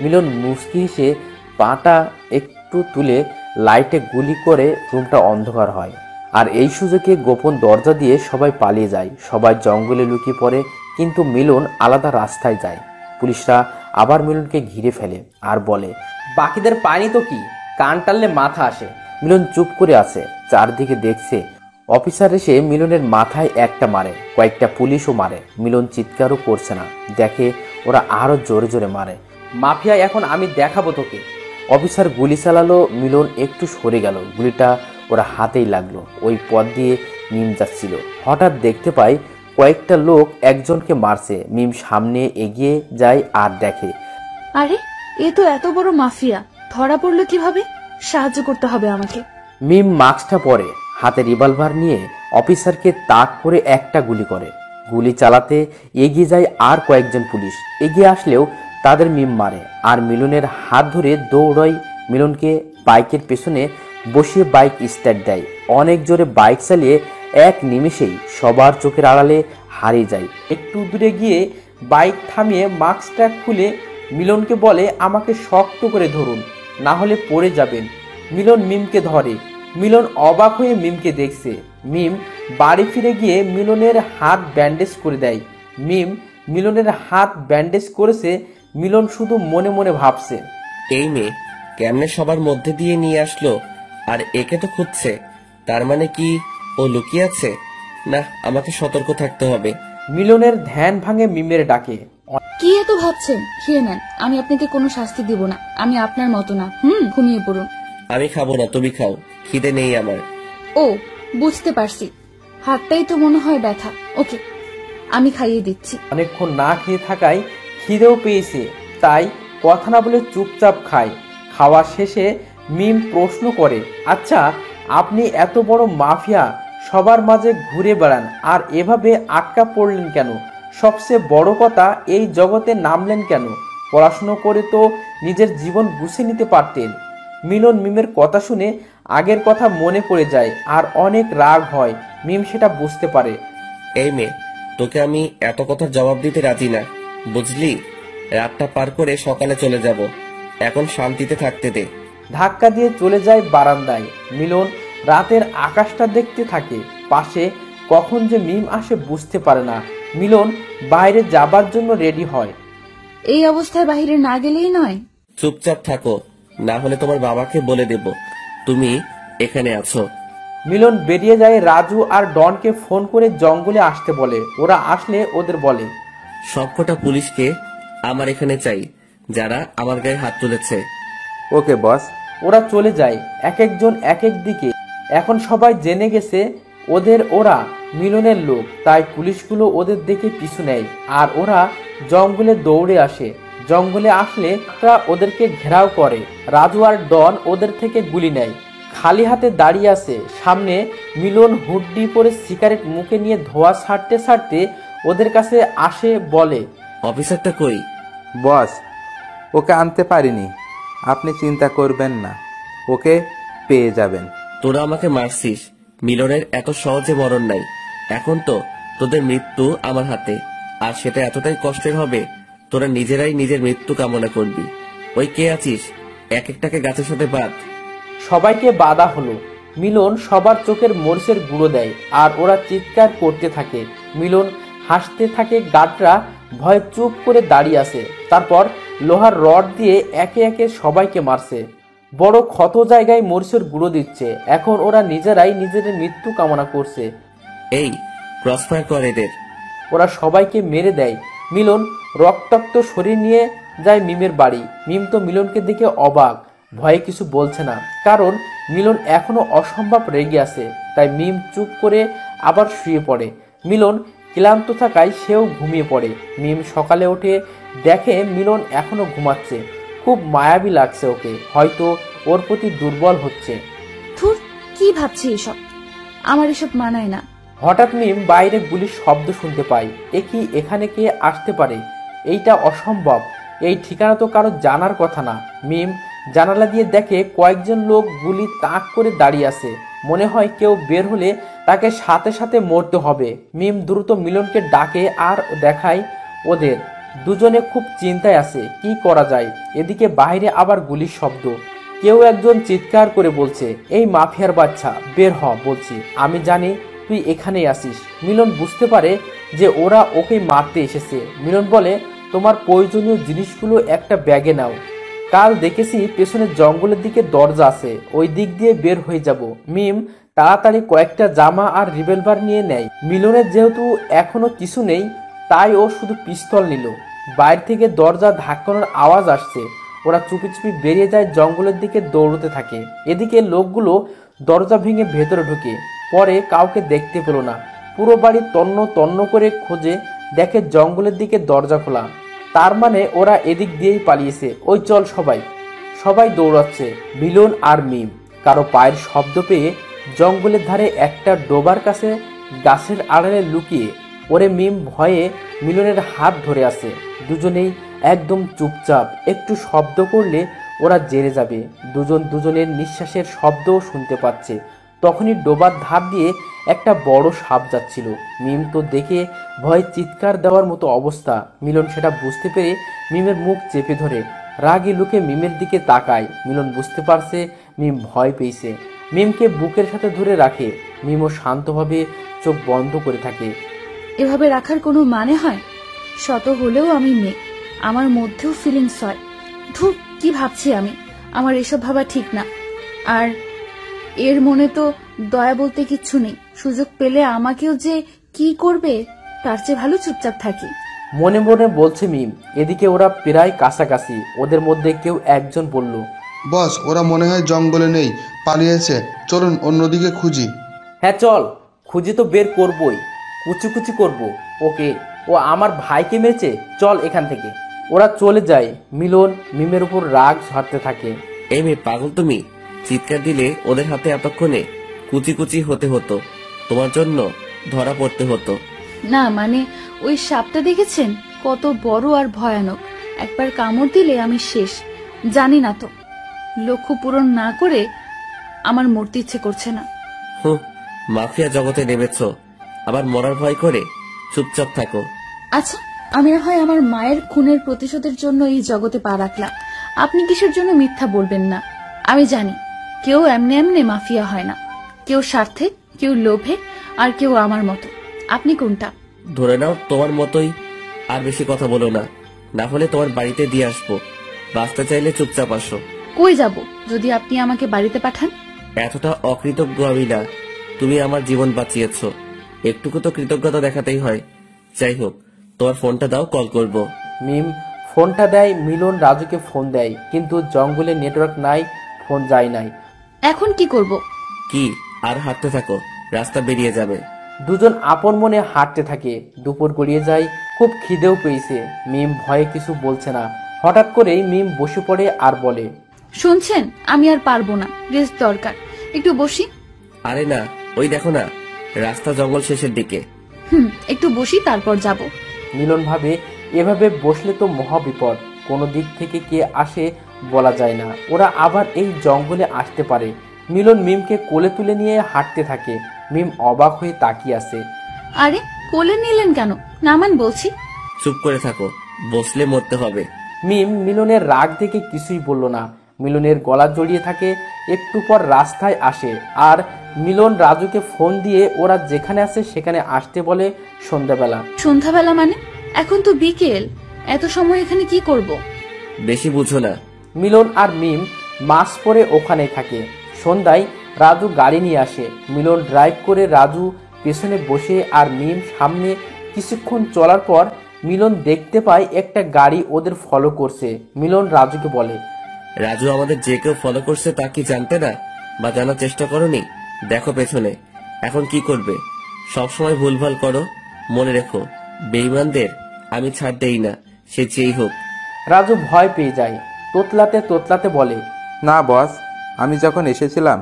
মিলন মুচকি হেসে পাটা একটু তুলে লাইটে গুলি করে রুমটা অন্ধকার হয়। আর এই সুযোগে গোপন দরজা দিয়ে সবাই পালিয়ে যায়। সবাই জঙ্গলে লুকিয়ে পড়ে, কিন্তু মিলন আলাদা রাস্তায় যায়। পুলিশরা আবার মিলনকে ঘিরে ফেলে আর বলে, বাকিদের পায়নি তো কি, কান টানলে মাথা আসে। মিলন চুপ করে আছে, চারদিকে দেখছে। অফিসার এসে মিলনের মাথায় একটা মারে, কয়েকটা পুলিশও মারে। মিলন চিৎকারও করছে না, দেখে ওরা আরো জোরে জোরে মারে। মাফিয়া এখন আমি দেখাবো তোকে। অফিসার গুলি চালালো, মিলন একটু সরে গেল। গুলিটা ওরা হাতেই লাগলো। ওই পথ দিয়ে মিম যাচ্ছিল, হঠাৎ দেখতে পায় কয়েকটা লোক একজনকে মারছে। মিম সামনে এগিয়ে যায় আর দেখে, আরে, এ তো এত বড় মাফিয়া। ধরা পড়লো কিভাবে? সাহায্য করতে হবে আমাকে। মিম মাস্কটা পরে, হাতে রিভলভার নিয়ে অফিসারকে তাক করে একটা গুলি করে। গুলি চালাতে এগিয়ে যায় আর কয়েকজন পুলিশ। এগিয়ে আসলেও তাদের মিম মারে আর মিলনের হাত ধরে দৌড়ায়। মিলনকে বাইকের পেছনে বসিয়ে বাইক স্টার্ট দেয়। অনেক জোরে বাইক চালিয়ে এক নিমেষেই সবার চোখের আড়ালে হারিয়ে যায়। একটু দূরে গিয়ে বাইক থামিয়ে মাস্কটা খুলে মিলনকে বলে, আমাকে শক্ত করে ধরুন, না হলে পড়ে যাবেন। মিলন মিমকে ধরে। মিলন অবাক হয়ে মিমকে দেখছে। মিম বাড়ি ফিরে গিয়ে মিলনের হাত ব্যান্ডেজ করে দেয়। মিম মিলনের হাত ব্যান্ডেজ করেছে। মিলন শুধু মনে মনে ভাবছে, এই মেয়ে কেমনে সবার মধ্যে দিয়ে নিয়ে আসলো, আর একে তো খুঁজছে। তার মানে কি ও লুকিয়ে আছে? না, আমাকে সতর্ক থাকতে হবে। মিলনের ধ্যান ভাঙে মিমের ডাকে। কি এত ভাবছেন? খেয়ে নেন, আমি আপনাকে কোনো শাস্তি দিব না। আমি আপনার মতো না। ঘুমিয়ে পড়ুন। আমি খাবো না, তুমি খাও, খিদে নেই আমার। ও, বুঝতে পারছি, হাতটাই তো মনে হয় ব্যথা। ওকে, আমি খাইয়ে দিচ্ছি। অনেকক্ষণ না খেয়ে থাকায় খিদেও পেয়েছে, তাই কথা না বলে চুপচাপ খায়। খাওয়া শেষে মিম প্রশ্ন করে, আচ্ছা, আপনি এত বড় মাফিয়া, সবার মাঝে ঘুরে বেড়ান, আর এভাবে আটকা পড়লেন কেন? সবচেয়ে বড় কথা, এই জগতে নামলেন কেন? পড়াশুনো করে তো নিজের জীবন গুছিয়ে নিতে পারতেন। মিলন মিমের কথা শুনে আগের কথা মনে পড়ে যায় আর অনেক রাগ হয়। মিম সেটা বুঝতে পারে। এই মেয়ে, তোকে আমি এত কথার জবাব দিতে রাজি না, বুঝলি? রাতটা পার করে সকালে চলে যাব, এখন শান্তিতে থাকতে দে। ধাক্কা দিয়ে চলে যায় বারান্দায়। মিলন রাতের আকাশটা দেখতে থাকে। পাশে কখন যে মিম আসে বুঝতে পারে না। মিলন বাইরে যাবার জন্য রেডি হয়। এই অবস্থায় বাইরে না গেলেই নয়। চুপচাপ থাকো, না হলে তোমার বাবাকে বলে দেব তুমি এখানে আছো। মিলন বেরিয়ে যায়। রাজু আর ডনকে ফোন করে জঙ্গলে আসতে বলে। ওরা আসলে ওদের বলে, সবকটা পুলিশকে আমার এখানে চাই, যারা আমার গায়ে হাত তুলেছে। ওকে বস। ওরা চলে যায়, এক একজন এক এক দিকে। এখন সবাই জেনে গেছে ওরা মিলনের লোক, তাই পুলিশগুলো ওদের দেখে পিছু নেয় আর ওরা জঙ্গলে দৌড়ে আসে। জঙ্গলে আসলে তারা ওদেরকে ঘেরাও করে। রাজু আর ডন ওদের থেকে গুলি নেয়। খালি হাতে দাঁড়িয়ে আছে সামনে। মিলন হুড্ডি পরে সিগারেট মুখে নিয়ে ধোয়া ছাড়তে ছাড়তে ওদের কাছে আসে, বলে, অফিসারটা কই? বস, ওকে আনতে পারিনি, আপনি চিন্তা করবেন না, ওকে পেয়ে যাবেন। তোরা আমাকে মারছিস, মিলনের এত সহজে মরণ নাই। এখন তো তোদের মৃত্যু আমার হাতে, আর সেটা এতটাই কষ্টের হবে, তোরা নিজেরাই নিজের মৃত্যু কামনা করবি। ওই কে আছিস, এক একটাকে গাছের সাথে বাঁধ। সবাইকে বাধা হলো। মিলন সবার চোখের মরিচের গুঁড়ো দেয় আর ওরা চিৎকার করতে থাকে। মিলন হাসতে থাকে। গার্ডরা ভয়ে চুপ করে দাঁড়িয়ে আছে। তারপর লোহার রড দিয়ে একে একে সবাইকে মারছে। বড় ক্ষত জায়গায় মরিচের গুঁড়ো দিচ্ছে। এখন ওরা নিজেরাই নিজেদের মৃত্যু কামনা করছে। এই ক্রসফায়ার কর এদের। ওরা সবাইকে মেরে দেয়। মিলন রক্তাক্ত শরীর নিয়ে যায় মিমের বাড়ি। মিম তো মিলনকে দেখে অবাক, ভয়ে কিছু বলছে না, কারণ মিলন এখনো অসম্ভব রেগে আছে। তাই মিম চুপ করে আবার শুয়ে পড়ে। মিলন ক্লান্ত থাকায় সেও ঘুমিয়ে পড়ে। মিম সকালে উঠে দেখে মিলন এখনো ঘুমাচ্ছে। খুব মায়াবী লাগছে ওকে, হয়তো ওর প্রতি দুর্বল হচ্ছে। ধুর, কি ভাবছি এসব? আমার এসব মানায় না। হঠাৎ মিম বাইরে গুলির শব্দ শুনতে পায়। কি এখানে কে আসতে পারে? এইটা অসম্ভব, এই ঠিকানা তো কারো জানার কথা না। মিম জানালা দিয়ে দেখে কয়েকজন লোক গুলি তাক করে দাঁড়িয়ে আছে। মনে হয় কেউ বের হলে তাকে সাথে সাথে মরতে হবে। মিম দ্রুত মিলনকে ডাকে আর দেখায় ওদের। দুজনে খুব চিন্তায় আছে, কি করা যায়। এদিকে বাইরে আবার গুলির শব্দ। কেউ একজন চিৎকার করে বলছে, এই মাফিয়ার বাচ্চা, বের হ বলছি, আমি জানি তুই এখানেই আসিস। মিলন বুঝতে পারে যে ওরা ওকে মারতে এসেছে। মিলন বলে, তোমার প্রয়োজনীয় জিনিসগুলো একটা ব্যাগে নাও। কাল দেখেছি পেছনের জঙ্গলের দিকে দরজা আছে, ওই দিক দিয়ে বের হয়ে যাব। মিম তাড়াতাড়ি কয়েকটা জামা আর রিভলভার নিয়ে নেয়। মিলনের যেহেতু এখনো কিছু নেই, তাই ও শুধু পিস্তল নিল। বাইরে থেকে দরজা ধাক্কানোর আওয়াজ আসছে। ওরা চুপি চুপি বেরিয়ে যায়, জঙ্গলের দিকে দৌড়তে থাকে। এদিকে লোকগুলো দরজা ভেঙে ভেতরে ঢুকে পরে কাউকে দেখতে পেল না। পুরো বাড়ি তন্ন তন্ন করে খোঁজে, দেখে জঙ্গলের দিকে দরজা খোলা। তার মানে ওরা এদিক দিয়েই পালিয়েছে। ওই চল সবাই। সবাই দৌড়াচ্ছে, মিলন আর মিম। কারো পায়ের শব্দ পেয়ে জঙ্গলের ধারে একটা ডোবার কাছে গাছের আড়ালে লুকিয়ে ওরে মিম ভয়ে মিলনের হাত ধরে আছে। দুজনেই একদম চুপচাপ, একটু শব্দ করলে ওরা জেনে যাবে। দুজন দুজনের নিঃশ্বাসের শব্দও শুনতে পাচ্ছে। তখনই ডোবার ধার দিয়ে একটা বড় সাপ যাচ্ছিল। মিম তো দেখে ভয়ে চিৎকার দেওয়ার মতো অবস্থা। মিলন সেটা বুঝতে পেরে মিমের মুখ চেপে ধরে রাগী লুকে মিমের দিকে তাকায়। মিলন বুঝতে পারছে মিম ভয় পেয়েছে। মিমকে বুকের সাথে ধরে রাখে। মিমও শান্তভাবে চোখ বন্ধ করে থাকে। এভাবে রাখার কোনো মানে হয়? শত হলেও আমি মেয়ে, আমার মধ্যেও ফিলিংস হয়। ধুর, কি ভাবছি আমি? আমার এসব ভাবা ঠিক না। আর এর মনে তো দয়া বলতে কিচ্ছু নেই। সুযোগ পেলে আমাকেও যে কি করবে, তার চেয়ে ভালো চুপচাপ থাকি। মনে মনে বলছে মিম। এদিকে ওরা প্রায় কাছাকাছি। ওদের মধ্যে কেউ একজন বলল, বস, ওরা মনে হয় জঙ্গলে নেই, পালিয়েছে। চলুন অন্যদিকে খুঁজি। হ্যাঁ চল, খুঁজে তো বের করবই, কুচি করব ওকে। ও আমার ভাইকে মেরেছে, চল এখান থেকে। ওরা চলে যায়। মিলন মিমের উপর রাগ ঝাড়তে থাকে। এই মেয়ে পাগল তুমি? চিৎকার দিলে ওদের হাতে এতক্ষণে কুচি কুচি হতে হতো, তোমার জন্য ধরা পড়তে হতো। না মানে, ওই সাপটা দেখেছেন? কত বড় আর ভয়ানক। একবার কামড় দিলে আমি শেষ। জানি না তো, লক্ষ্য পূরণ না করে আমার মরতে ইচ্ছে করছে না। হুঁ, মাফিয়া জগতে নেমেছ, আবার মরার ভয় করে? চুপচাপ থাকো। আচ্ছা, আমি না হয় আমার মায়ের খুনের প্রতিশোধের জন্য এই জগতে পা রাখলাম। আপনি কিসের জন্য মিথ্যা বলবেন না? আমি জানি কেউ এমনি এমনি মাফিয়া হয় না। কেউ স্বার্থে, কেউ লোভে, আর কেউ আমার মতো। আপনি কোনটা? ধরে নাও তোমার মতোই। আর বেশি কথা বলো না, না হলে তোমার বাড়িতে দিয়ে আসবো। বাঁচতে চাইলে চুপচাপ আসো। কই যাব যদি আপনি আমাকে বাড়িতে পাঠান? এতটা অকৃতজ্ঞ আমি না। তুমি আমার জীবন বাঁচিয়েছ, একটুকু তো কৃতজ্ঞতা দেখাতেই হয়। যাই হোক, তোমার ফোনটা দাও, কল করব। মিম ফোনটা দেয়। মিলন রাজুকে ফোন দেয়, কিন্তু জঙ্গলে নেটওয়ার্ক নাই, ফোন যায় নাই। এখন কি করব? কি আর হাঁটতে থাকো, রাস্তা বেরিয়ে যাবে। দুজন আপন মনে হাঁটতে থাকে। দুপুর গড়িয়ে যায়, খুব খিদেও পেয়েছে। মিম ভয়ে কিছু বলছে না। হঠাৎ করেই মিম বসে পড়ে আর বলে, শুনছেন, আমি আর পারবো না, রেস্ট দরকার। একটু বসি। আরে না, ওই দেখো না, রাস্তা জঙ্গল শেষের দিকে। একটু বসি, তারপর যাব। মিলন ভাবে এভাবে বসলে তো মহাবিপদ। কোনো দিক থেকে কে আসে বলা যায় না। ওরা আবার এই জঙ্গলে আসতে পারে। মিলন মিমকে কোলে তুলে নিয়ে হাঁটতে থাকে। মিম অবাক হয়ে তাকিয়ে আছে। আরে, কোলে নিলেন কেন? নামান বলছি। চুপ করে থাকো, বসলে মরতে হবে। মিম মিলনের রাগ দেখে কিছুই বলল না। মিলনের গলা জড়িয়ে থাকে। একটু পর রাস্তায় আসে আর মিলন রাজুকে ফোন দিয়ে ওরা যেখানে আছে সেখানে আসতে বলে। সন্ধ্যাবেলা সন্ধ্যাবেলা মানে? এখন তো বিকেল, এত সময় এখানে কি করব? বেশি বুঝো না। মিলন আর মিম মাস্ক পরে ওখানে থাকে। সন্ধ্যায় রাজু গাড়ি নিয়ে আসে। মিলন ড্রাইভ করে, রাজু পেছনে বসে আর মিম সামনে। কিছুক্ষণ চলার পর মিলন দেখতে পায় একটা গাড়ি ওদের ফলো করছে। মিলন রাজুকে বলে, রাজু আমাদের যে কেউ ফলো করছে তা কি জানতে না বা জানার চেষ্টা করনি? দেখো পেছনে। এখন কি করবে? সবসময় ভুলভাল করো। মনে রেখো, বেঈমানদের আমি ছাড় দেই না, সে যেই হোক। রাজু ভয় পেয়ে যায়। তোতলাতে তোতলাতে বলে, না বস, আমি যখন এসেছিলাম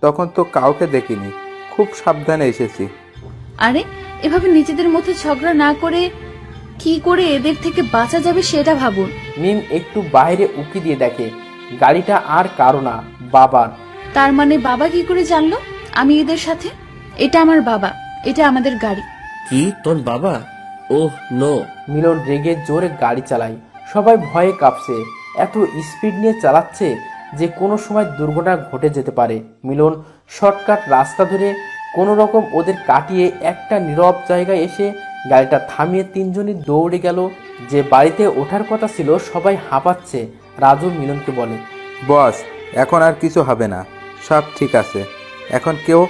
তখন তো কাউকে দেখিনি, খুব সাবধানে এসেছি। আরে এভাবে নিজেদের মধ্যে ঝগড়া না করে কি করে এদের থেকে বাঁচা যাবে সেটা ভাবুন। মিম একটু বাইরে উকি দিয়ে দেখে গাড়িটা আর কারো না, বাবার। তার মানে বাবা কি করে জানলো আমি এদের সাথে? এটা আমার বাবা, এটা আমাদের গাড়ি। কি তোর বাবা? Oh no. মিলন রেগে জোরে গাড়ি চালায়। সবাই ভয়ে কাঁপছে। এত স্পিড নিয়ে চালাচ্ছে যে কোনো সময় দুর্ঘটনা ঘটে যেতে পারে। মিলন শর্টকাট রাস্তা ধরে কোনো রকম ওদের কাটিয়ে একটা নীরব জায়গায় এসে গাড়িটা থামিয়ে তিনজনই দৌড়ে গেল। যে বাড়িতে ওঠার কথা ছিল সবাই হাঁপাচ্ছে। রাজু মিলনকে বলে, বস, এখন আর কিছু হবে না, সব ঠিক আছে। এখন কেউ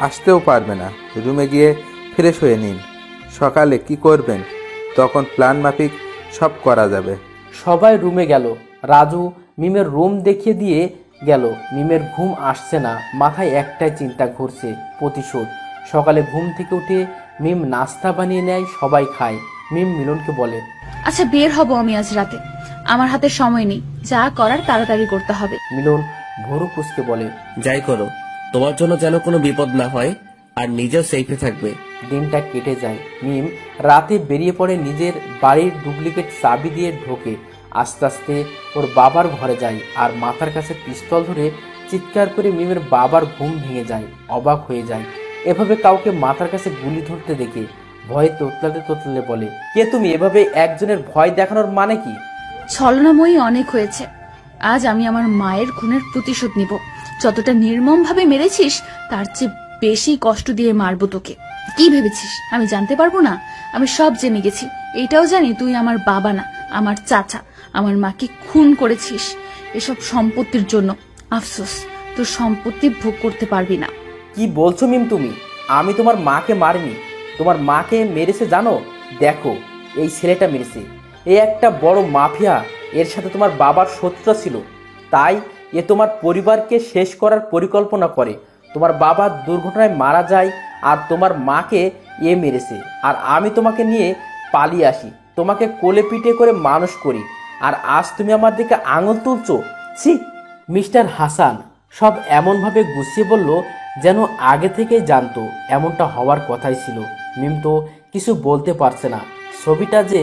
আসতেও পারবে না। রুমে গিয়ে ফ্রেশ হয়ে নিন। সকালে কি করবেন তখন প্ল্যান মাফিক সব করা যাবে। সবাই রুমে গেল। রাজু মিমের রুম দেখিয়ে দিয়ে গেল। মিমের ঘুম আসছে না, মাথায় একটাই চিন্তা ঘুরছে, প্রতিশোধ। সকালে ঘুম থেকে উঠে মিম নাস্তা বানিয়ে নেয়, সবাই খায়। মিম মিলনকে বলে, আচ্ছা বের হব আমি আজ রাতে, আমার হাতে সময় নেই, যা করার তাড়াতাড়ি করতে হবে। মিলন ভরু কুচকে বলে, যাই করো, তোমার জন্য যেন কোনো বিপদ না হয় আর নিজেও সেফে থাকবে। দিনটা কেটে যায়। মিম রাতে বেরিয়ে পড়ে, নিজের বাড়ির ডুপ্লিকেট চাবি দিয়ে ঢোকে। আস্তে আস্তে ওর বাবার ঘরে যায় আর মাথার কাছে পিস্তল ধরে চিৎকার করে মিমের বাবার ঘুম ভেঙে যায়। অবাক হয়ে যায় এভাবে কাউকে মাথার কাছে গুলি ধরতে দেখে। ভয়ে তোতলাতে তোতলাতে বলে, কে তুমি? এভাবে একজনের ভয় দেখানোর মানে কি? ছলনাময়ী অনেক হয়েছে, আজ আমি আমার মায়ের খুনের প্রতিশোধ নিব। যতটা নির্মম ভাবে মেরেছিস তার চেয়ে বেশি কষ্ট দিয়ে মারবো তোকে। কি ভেবেছিস আমি জানতে পারবো না? আমি সব জেনে গেছি। এইটাও জানি তুই আমার বাবা না, আমার চাচা। আমার মাকে খুন করেছিস এসব সম্পত্তির জন্য। আফসোস, তোর সম্পত্তি ভোগ করতে পারবি না। কি বলছো মিম তুমি? আমি তোমার মাকে মারিনি। তোমার মাকে মেরেছে জানো? দেখো, এই ছেলেটা মেরেছে। এই একটা বড় মাফিয়া, এর সাথে তোমার বাবার শত্রুতা ছিল, তাই এ তোমার পরিবারকে শেষ করার পরিকল্পনা করে। তোমার বাবা দুর্ঘটনায় মারা যায় আর তোমার মাকে এ মেরেছে। আর আমি তোমাকে নিয়ে পালিয়ে আসি, তোমাকে কোলে পিঠে করে মানুষ করি, আর আজ তুমি আমার দিকে আঙুল তুলছো? ছি! মিস্টার হাসান সব এমনভাবে গুছিয়ে বলল যেন আগে থেকেই জানতো এমনটা হওয়ার কথাই ছিল। মিম তো কিছু বলতে পারছে না। ছবিটা যে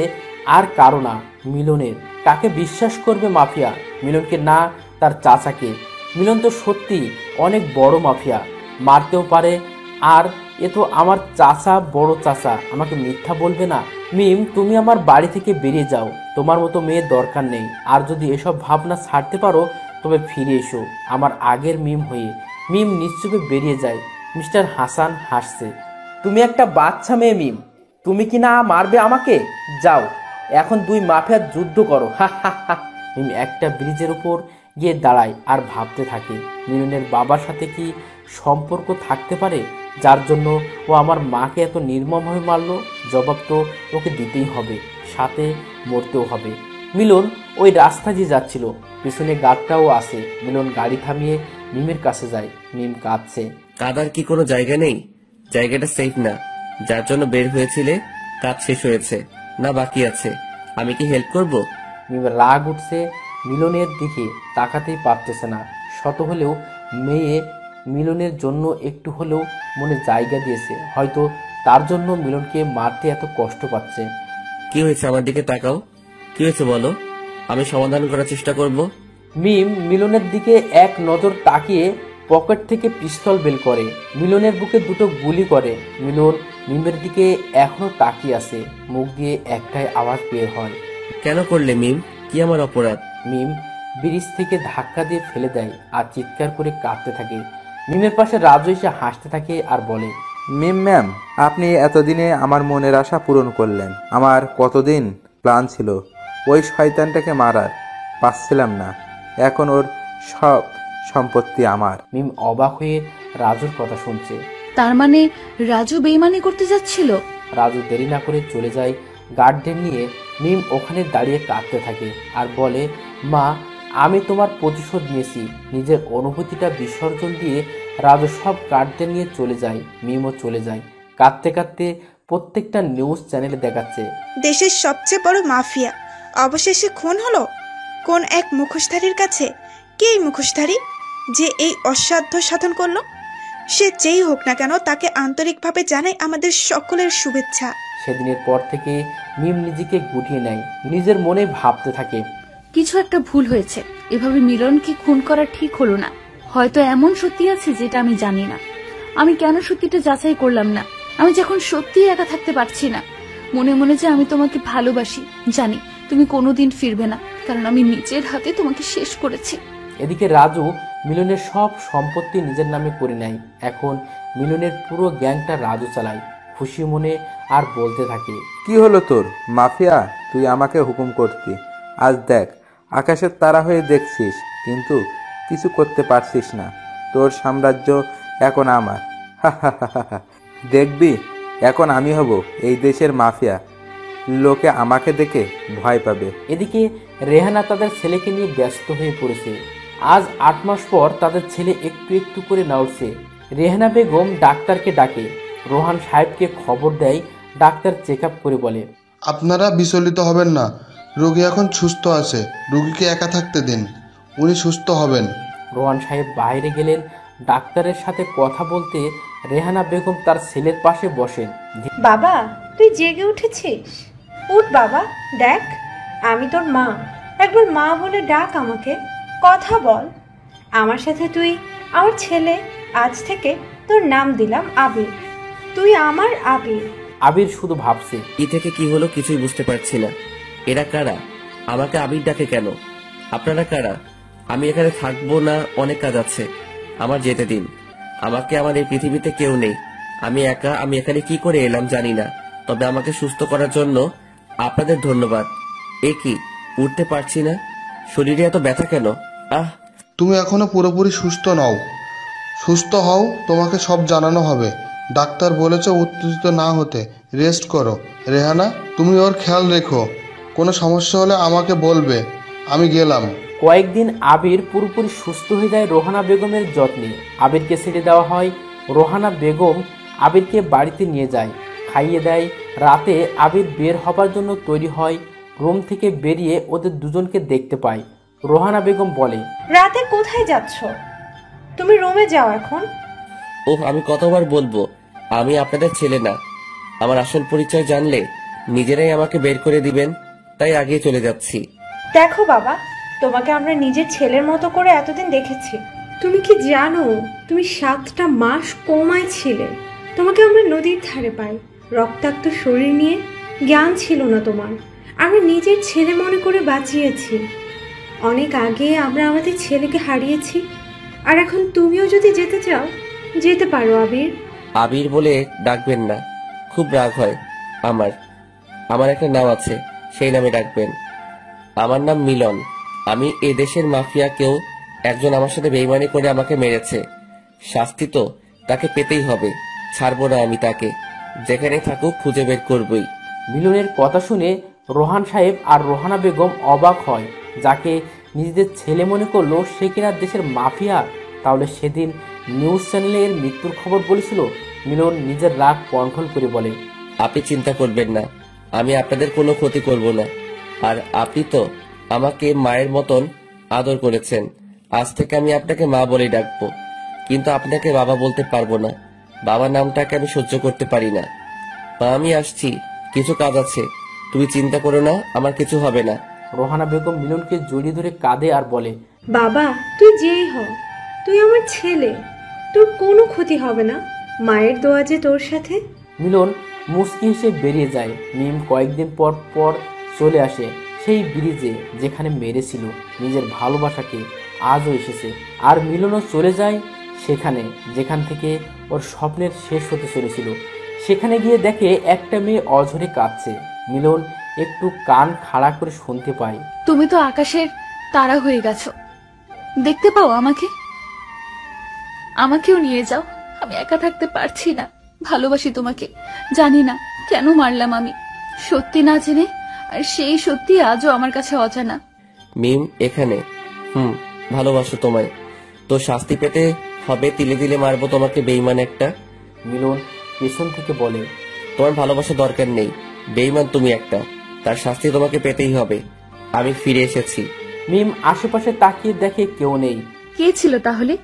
আর কারো না, মিলনের। কাকে বিশ্বাস করবে মাফিয়া? মিলনকে না তার চাচাকে? মিলন তো সত্যি অনেক বড় মাফিয়া, মারতেও পারে। আর এ তো আমার চাচা, বড় চাচা, আমাকে মিথ্যা বলবে না। মিম, তুমি আমার বাড়ি থেকে বেরিয়ে যাও, তোমার মতো মেয়ে দরকার নেই। আর যদি এসব ভাবনা ছাড়তে পারো তবে ফিরে এসো আমার আগের মিম হয়ে। মিম নিশ্চুপে বেরিয়ে যায়। মিস্টার হাসান হাসছে। তুমি একটা বাচ্চা মেয়ে মিম, তুমি কি না মারবে আমাকে? যাও এখন দুই মাফিয়ার যুদ্ধ করো। হা হা হা। মিম একটা ব্রিজের উপর গিয়ে দাঁড়ায় আর ভাবতে থাকে, মিলনের বাবার সাথে কি সম্পর্ক থাকতে পারে যার জন্য ও আমার মাকে এত নির্মমভাবে মারলো? জবাব তো ওকে দিতেই হবে, সাথে মরতেও হবে। মিলন ওই রাস্তা দিয়ে যাচ্ছিল, পিছনে গার্ডটাও আছে। মিলন গাড়ি থামিয়ে মিমের কাছে যায়। মিম কাঁদছে। কাদার কি কোনো জায়গা নেই? জায়গাটা সেফ না। যার জন্য বের হয়েছিলে কাজ শেষ হয়েছে না বাকি আছে? আমি কি হেল্প করব? মিম রাগ উঠছে, মিলনের দিকে তাকাতেই পারতেছে না। শত হলেও মেয়ে মিলনের জন্য একটু হলেও মনে জায়গা দিয়েছে। হয়তো তার জন্য মিলনকে মারতে এত কষ্ট পাচ্ছে। কি হয়েছে? আমার দিকে তাকাও। কি হয়েছে বলো, আমি সমাধান করার চেষ্টা করব। মিম মিলনের দিকে এক নজর তাকিয়ে পকেট থেকে পিস্তল বের করে মিলনের বুকে দুটো গুলি করে। মিলন মিমের দিকে এখনো তাকিয়ে আছে, মুখ দিয়ে একটাই আওয়াজ বের হয়, কেন করলে মিম? কি আমার অপরাধ? মিম ব্রিজ থেকে ধাক্কা দিয়ে ফেলে দেয় আর চিৎকার করে কাঁদতে থাকে। মিমের পাশে রাজু এসে হাসতে থাকে আর বলে, মিম ম্যাম, আপনি এতদিনে আমার মনের আশা পূরণ করলেন। আমার কতদিন প্ল্যান ছিল ওই শয়তানটাকে মারার, পাচ্ছিলাম না। এখন ওর সব সম্পত্তি আমার। মিম অবাক হয়ে রাজুর কথা শুনছে। তার মানে রাজু বেইমানি করতে যাচ্ছিল? রাজু দেরি না করে চলে যায় গার্ডদের নিয়ে। মিম ওখানে দাঁড়িয়ে কাঁদতে থাকে আর বলে, মা, আমি তোমার প্রতিশোধ নিয়েছি। নিজের অনুভূতিটা বিসর্জন দিয়ে রাজু সব গার্ডদের নিয়ে চলে যায়। মিমও চলে যায়। কাঁদতে কাঁদতে প্রত্যেকটা নিউজ চ্যানেলে দেখাচ্ছে দেশের সবচেয়ে বড় মাফিয়া অবশেষে খুন হলো কোন এক মুখোশধারীর কাছে। কে এই মুখোশধারী যে এই অসাধ্য সাধন করলো? সে যেই হোক না কেন, তাকে আন্তরিকভাবে জানাই আমাদের সকলের শুভেচ্ছা। সেদিনের পর থেকে মিম নিজেকে গুটিয়ে নেয়, নিজের মনে ভাবতে থাকে, কিছু একটা ভুল হয়েছে। এভাবে মিলনকে খুন করা ঠিক হলো না। হয়তো এমন সত্যি আছে যেটা আমি জানি না। আমি কেন সত্যিটা যাচাই করলাম না? আমি যখন সত্যি একা থাকতে পারছি না। মনে মনে যে আমি তোমাকে ভালোবাসি, জানি তুমি কোনোদিন ফিরবে না, কারণ আমি নিজের হাতে তোমাকে শেষ করেছি। এদিকে রাজু মিলনের সব সম্পত্তি নিজের নামে করে নেয়। এখন মিলনের পুরো গ্যাংটা রাজু চালায়। খুশি মনে আর বলতে থাকে, কি হলো তোর মাফিয়া? তুই আমাকে হুকুম করতি, আজ দেখ আকাশের তারা হয়ে দেখছিস, কিন্তু কিছু করতে পারছিস না। তোর সাম্রাজ্য এখন আমার। দেখবি এখন আমি হব এই দেশের মাফিয়া। লোকে আমাকে দেখে ভয় পাবে। এদিকে রেহানা তাদের ছেলেকে নিয়ে ব্যস্ত হয়ে পড়েছে। আজ 8 মাস পর তাদের ছেলে একটু একটু করে নড়ছে। রেহানা বেগম ডাক্তারকে ডাকে, রোহান সাহেবকে খবর দেয়। ডাক্তার চেক আপ করে বলে, আপনারা বিচলিত হবেন না, রোগী এখন সুস্থ আছে, রোগীকে একা থাকতে দিন, উনি সুস্থ হবেন। রোহান সাহেব বাইরে গেলেন ডাক্তারের সাথে কথা বলতে। রেহানা বেগম তার ছেলের পাশে বসেন। বাবা, তুই জেগে উঠেছিস? উঠ বাবা, দেখ আমি তোর মা। একবার মা বলে ডাক আমাকে, কথা বল আমার সাথে। তুই আমার ছেলে, আজ থেকে তোর নাম দিলাম আবির। তুই আমার আবির। আবির শুধু ভাবছে, কি থেকে কি হলো কিছুই বুঝতে পারছি না। এরা কারা? আমাকে আবির ডাকে কেন? আপনারা কারা? আমি এখানে থাকবো না, অনেক কাজ আছে, আমার যেতে দিন। আমাকে আমার এই পৃথিবীতে কেউ নেই, আমি একা। আমি এখানে কি করে এলাম জানি না, তবে আমাকে সুস্থ করার জন্য আপনাদের ধন্যবাদ। এ কি, উঠতে পারছি না, শরীরে এত ব্যথা কেন? আহ, তুমি এখনো পুরোপুরি সুস্থ নও। সুস্থ হও, তোমাকে সব জানানো হবে। ডাক্তার বলেছে উত্তেজিত না হতে, রেস্ট করো। রেহানা, তুমি ওর খেয়াল রেখো, কোনো সমস্যা হলে আমাকে বলবে। আমি গেলাম। কয়েকদিন আবির পুরোপুরি সুস্থ হয়ে যায় রোহানা বেগমের যত্নে। আবিরকে ছেড়ে দেওয়া হয়। রোহানা বেগম আবিরকে বাড়িতে নিয়ে যায়, খাইয়ে দেয়। রাতে আবির বের হবার জন্য তৈরি হয়। রুম থেকে বেরিয়ে ওদের দুজনকে দেখতে পায়। রোহানা বেগম বলে, রাতে কোথায় যাচ্ছ? তুমি রুমে যাও এখন। ওহ, আমি কতবার বলবো আমি আপনাদের ছেলে না। আমার আসল পরিচয় জানলে নিজেরাই আমাকে বের করে দিবেন, তাই আগে চলে যাচ্ছি। দেখো বাবা, তোমাকে আমরা নিজের ছেলের মতো করে এতদিন দেখেছি। তুমি কি জানো তুমি 7টা মাস কোমায় ছিলে? তোমাকে আমরা নদীর ধারে পাই, রক্তাক্ত শরীর নিয়ে। জ্ঞান ছিল না তোমার। আমরা নিজের ছেলে মনে করে বাঁচিয়েছি। অনেক আগে আমরা আমাদের ছেলেকে হারিয়েছি। আর এখন তুমিও যদি যেতে চাও, যেতে পারো আবির। আবির বলে ডাকবেন না, খুব রাগ হয় আমার। আমার একটা নাম আছে, সেই নামে ডাকবেন। আমার নাম মিলন। আমি এ দেশের মাফিয়া। কেউ একজন আমার সাথে বেইমানি করে আমাকে মেরেছে, শাস্তি তো তাকে পেতেই হবে। ছাড়বো না আমি তাকে, যেখানে থাকুক খুঁজে বের করবই। মিলনের কথা শুনে রোহান সাহেব আর রোহানা বেগম অবাক হয়। যাকে নিজেদের ছেলে মনে করলো সে কিনা দেশের মাফিয়া। তাহলে সেদিন নিউজ চ্যানেলে এর মৃত্যুর খবর বলেছিল। মিলন নিজের রাগ কন্ট্রোল করে বলে, আপনি চিন্তা করবেন না, আমি আপনাদের কোনো ক্ষতি করব না। আর আপনি তো আমাকে মায়ের মতন আদর করেছেন, আজ থেকে আমি আপনাকে মা বলেই ডাকবো। কিন্তু আপনাকে বাবা বলতে পারবো না, বাবা নামটাকে আমি সহ্য করতে পারি না। মা, আমি আসছি, কিছু কাজ আছে, তুমি চিন্তা করো না, আমার কিছু হবে না। রোহানা বেগম মিলনকে জড়িয়ে ধরে কাঁদে আর বলে, বাবা, তুই যেই হ, তুই আমার ছেলে, তোর কোনো ক্ষতি হবে না। মায়ের দোয়া যে তোর সাথে। মিলন মুচকি হেসে বেরিয়ে যায়। মিম কয়েকদিন পর পর চলে আসে সেই ব্রিজে যেখানে মেরেছিল নিজের ভালোবাসাকে। আজও এসেছে। আর মিলনও চলে যায় সেখানে যেখান থেকে ওর স্বপ্নের শেষ হতে চলেছিল। সেখানে গিয়ে দেখে একটা মেয়ে অঝরে কাঁদছে। মিলন একটু কান খাড়া করে শুনতে পায়, তুমি তো আকাশের তারা হয়ে গেছো, দেখতে পাও আমাকে? আমাকেও নিয়ে যাও, আমি একা থাকতে পারছি না। ভালোবাসি তোমাকে, জানি না কেন মারলাম আমি, সত্যি না জেনে। আর সেই সত্যি আজও আমার কাছে অজানা। মিম এখানে। ভালোবাসো তোমায়, তো শাস্তি পেতে হবে। তিলে তিলে মারবো তোমাকে, বেঈমান একটা। মিলন পেছন থেকে বলে, তোমার ভালোবাসা দরকার নেই, বেঈমান তুমি একটা, তার শাস্তি তোমাকে পেতেই হবে। আমি ফিরে এসেছি। মিম আশেপাশে তাকিয়ে দেখে কেউ নেই। কে ছিল তাহলে?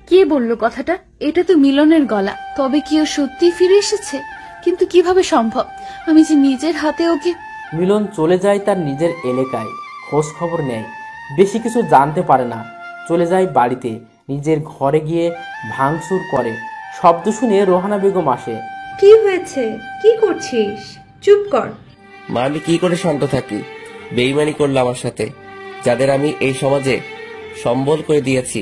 কে বলল কথাটা? এটা তো মিলনের গলা। তবে কি ও সত্যি ফিরে এসেছে? কিন্তু কিভাবে সম্ভব? আমি যে নিজের হাতে ওকে। মিলন চলে যায় তার নিজের এলাকায়, খোঁজ খবর নেয়। বেশি কিছু জানতে পারে না। চলে যায় বাড়িতে, নিজের ঘরে গিয়ে ভাঙচুর করে। শব্দ শুনে রোহানা বেগম আসে। কি হয়েছে? কি করছিস? চুপ কর। মা, আমি কি করে শান্ত থাকি? বেঈমানি করলো আমার সাথে, যাদের আমি এই সমাজে সম্বল করে দিয়েছি,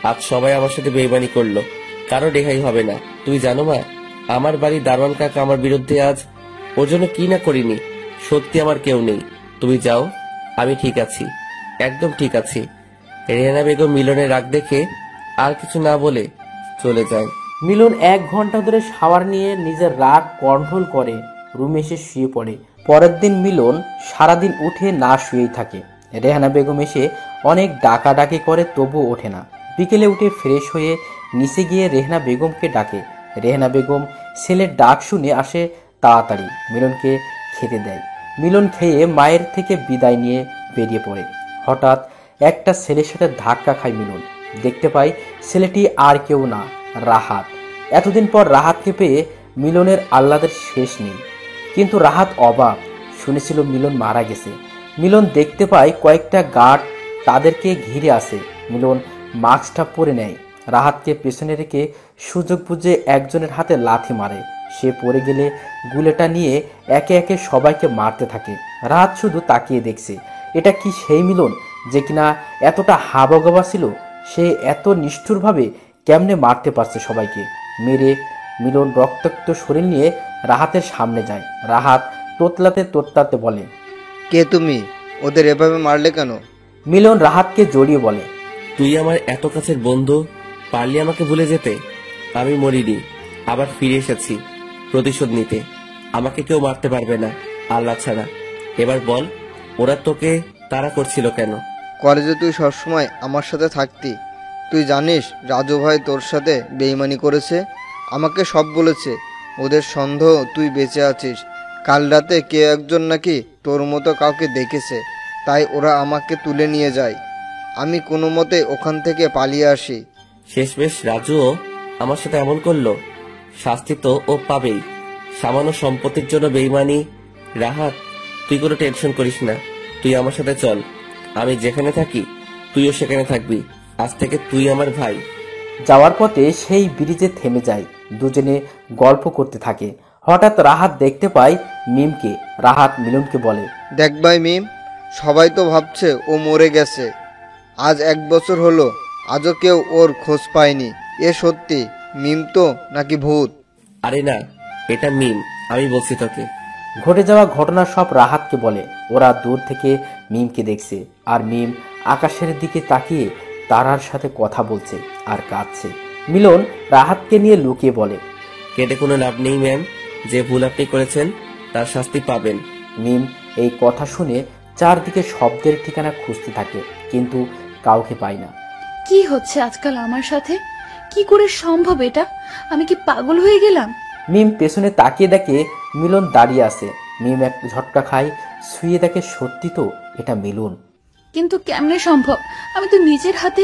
আজ সবাই আমার সাথে বেঈমানি করলো। কারো রেহাই হবে না। তুই জানো মা, আমার বাড়ির দারোয়ান কাকা আমার বিরুদ্ধে আজ, ওর জন্য কি না করিনি। সত্যি আমার কেউ নেই, তুমি যাও, আমি ঠিক আছি, একদম ঠিক আছি। রেহানা বেগম মিলনের রাগ দেখে আর কিছু না বলে চলে যায়। মিলন 1 ঘন্টা ধরে শাওয়ার নিয়ে নিজের রাগ কন্ট্রোল করে রুমে এসে শুয়ে পড়ে। পরের দিন মিলন সারাদিন উঠে না শুয়েই থাকে। রেহানা বেগম এসে অনেক ডাকাডাকি করে, তবুও ওঠে না। বিকেলে উঠে ফ্রেশ হয়ে নিচে গিয়ে রেহানা বেগমকে ডাকে। রেহানা বেগম ছেলের ডাক শুনে আসে তাড়াতাড়ি, মিলনকে খেতে দেয়। মিলন খেয়ে মায়ের থেকে বিদায় নিয়ে বেরিয়ে পড়ে। হঠাৎ একটা ছেলের সাথে ধাক্কা খায় মিলন। দেখতে পায় ছেলেটি আর কেউ না, রাহাত। এতদিন পর রাহাতকে পেয়ে মিলনের আহ্লাদের শেষ নেই। কিন্তু রাহাত অবাক, শুনেছিল মিলন মারা গেছে। মিলন দেখতে পায় কয়েকটা গার্ড তাদেরকে ঘিরে আসে। মিলন মাস্কটা পরে নেয়। রাহাতকে পেছনে রেখে সুযোগ বুঝে একজনের হাতে লাথি মারে। সে পড়ে গেলে গুলেটা নিয়ে একে একে সবাইকে মারতে থাকে। রাহাত শুধু তাকিয়ে দেখছে। এটা কি সেই মিলন যে কিনা এতটা হাবাগোবা ছিল? সে এত নিষ্ঠুরভাবে কেমনে মারতে পারছে সবাইকে? মেরে মিলন রক্তাক্ত শরীর নিয়ে রাহাতের সামনে যায়। রাহাত তোতলাতে তোতলাতে বলে, কে তুমি? ওদের এভাবে মারলে কেন? মিলন রাহাতকে জড়িয়ে বলে, তুই আমার এত কাছের বন্ধু, পারলি আমাকে ভুলে যেতে? আমি মরিনি, আবার ফিরে এসেছি প্রতিশোধ নিতে। আমাকে কেউ মারতে পারবে না আল্লাহ ছাড়া। এবার বল, ওরা তোকে তাড়া করছিল কেন? কলেজে তুই সবসময় আমার সাথে থাকতি। তুই জানিস রাজু ভাই তোর সাথে বেইমানি করেছে, আমাকে সব বলেছে। ওদের সন্দেহ তুই বেঁচে আছিস। কাল রাতে কে একজন নাকি তোর মতো কাউকে দেখেছে, তাই ওরা আমাকে তুলে নিয়ে যায়। আমি কোনো মতে ওখান থেকে পালিয়ে আসি। শেষমেশ রাজুও আমার সাথে এমন করলো, শাস্তি তো ও পাবেই। সামান্য সম্পত্তির জন্য বেইমানি। রাহাত, তুই কোনো টেনশন করিস না, তুই আমার সাথে চল। আমি যেখানে থাকি তুইও সেখানে থাকবি। আজ থেকে তুই আমার ভাই। যাওয়ার পথে সেই ব্রিজে থেমে যায়। দুজনে গল্প করতে থাকে। হঠাৎ রাহাত দেখতে পায় মিমকে। রাহাত মিলনকে বলে, দেখ ভাই মিম, সবাই তো ভাবছে ও মরে গেছে। আজ 1 বছর হলো, আজও কেউ ওর খোঁজ পায়নি। এ সত্যি মিম তো নাকি ভূত? আরে না, এটা মিম, আমি বলছি তোকে। ঘটে যাওয়া ঘটনা সব রাহাতকে বলে। ওরা দূর থেকে মিমকে দেখছে, আর মিম আকাশের দিকে তাকিয়ে তারার সাথে কথা বলছে আর কাঁদছে। মিলন রাহাতকে নিয়ে লুকিয়ে বলে, কেটে কোনো লাভ নেই ম্যাম, যে ভুল আপনি করেছেন তার শাস্তি পাবেন। মিম এই কথা শুনে চারদিকে শব্দের ঠিকানা খুঁজতে থাকে, কিন্তু কাউকে পায় না। কি হচ্ছে আজকাল আমার সাথে? কি করে সম্ভব এটা? আমি কি পাগল হয়ে গেলাম? মিম পেছনে তাকিয়ে দেখে মিলন দাঁড়িয়ে আছে। মিম এক ঝটকা খায়, শুয়ে দেখে সত্যি তো এটা মিলন। কিন্তু কেমনে সম্ভব? আমি তো নিজের হাতে।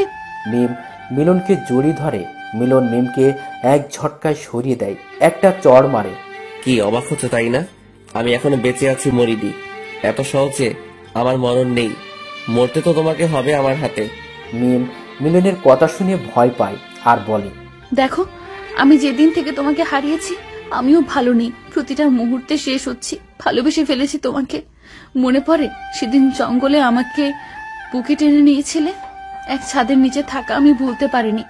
মিম মিলনকে জড়িয়ে ধরে। মিলন মিমকে এক ঝটকায় সরিয়ে দেয়, একটা চড় মারে। কি অবাক হচ্ছে তাই না? আমি এখনো বেঁচে আছি, মরিনি। এত সহজে আমার মরণ নেই, মরতে তো তোমাকে হবে আমার হাতে। মিম মিলনের কথা শুনে ভয় পায় আর বলে, দেখো, আমি যেদিন থেকে তোমাকে হারিয়েছি আমিও ভালো নেই। প্রতিটা মুহূর্তে শেষ হচ্ছি। ভালোবেসে ফেলেছি তোমাকে। মনে পড়ে সেদিন জঙ্গলে আমাকে বুকে টেনে নিয়েছিলে? এক ছাদের নিচে থাকা আমি ভুলতে পারিনি।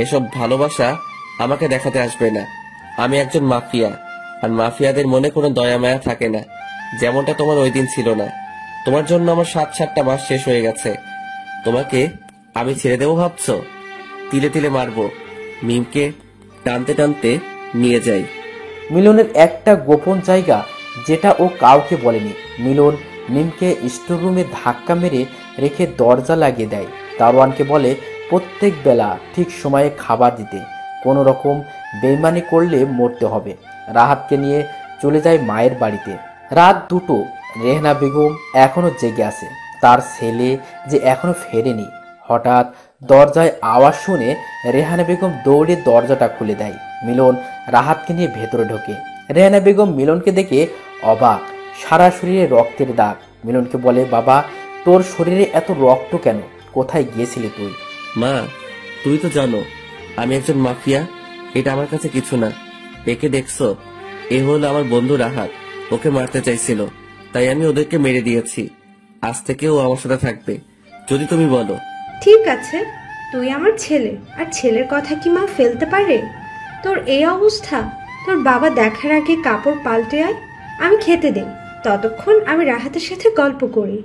এসব ভালোবাসা আমাকে দেখাতে আসবে না। আমি একজন মাফিয়া, আর মাফিয়াদের মনে কোনো দয়া মায়া থাকে না, যেমনটা তোমার ওই দিন ছিল না। তোমার জন্য আমার 7-7টা মাস শেষ হয়ে গেছে। তোমাকে আমি ছেড়ে দেবো ভাবছো? তিলে তিলে মারবো। মিমকে টানতে টানতে নিয়ে যাই। মিলনের একটা গোপন জায়গা যেটা ও কাউকে বলেনি। মিলন মিমকে স্টোর রুমে ধাক্কা মেরে রেখে দরজা লাগিয়ে দেয়। দারোয়ানকে বলে প্রত্যেক বেলা ঠিক সময়ে খাবার দিতে, কোনো রকম বেইমানি করলে মরতে হবে। রাহাতকে নিয়ে চলে যায় মায়ের বাড়িতে। রাত 2টো। রেহনা বেগম এখনো জেগে আছে। তার ছেলে যে এখনো ফেরেনি। হঠাৎ দরজায় আওয়াজ শুনে রেহানা বেগম দৌড়ে দরজাটা খুলে দেয়। মিলন রাহাতকে নিয়ে ভেতরে ঢোকে। রেহানা বেগম মিলনকে দেখে অবাক, সারা শরীরে রক্তের দাগ। মিলনকে বলে, বাবা, তোর শরীরে এত রক্ত কেন? কোথায় গিয়েছিলি তুই? মা, তুই তো জানো আমি একজন মাফিয়া। এটা আমার কাছে কিছু না। একে দেখছো? এ হলো আমার বন্ধু রাহাত। ওকে মারতে চাইছিল, তাই আমি ওদেরকে মেরে দিয়েছি। আজ থেকে ও আমার সাথে থাকবে, যদি তুমি বলো। ঠিক আছে, তুই আমার ছেলে, আর ছেলের কথা কি মা ফেলতে পারে? তোর এই অবস্থা, তোর বাবা দেখার আগে কাপড় পাল্টে আয়, আমি খেতে দেই। ততক্ষণ আমি রাহাতের সাথে গল্প করি।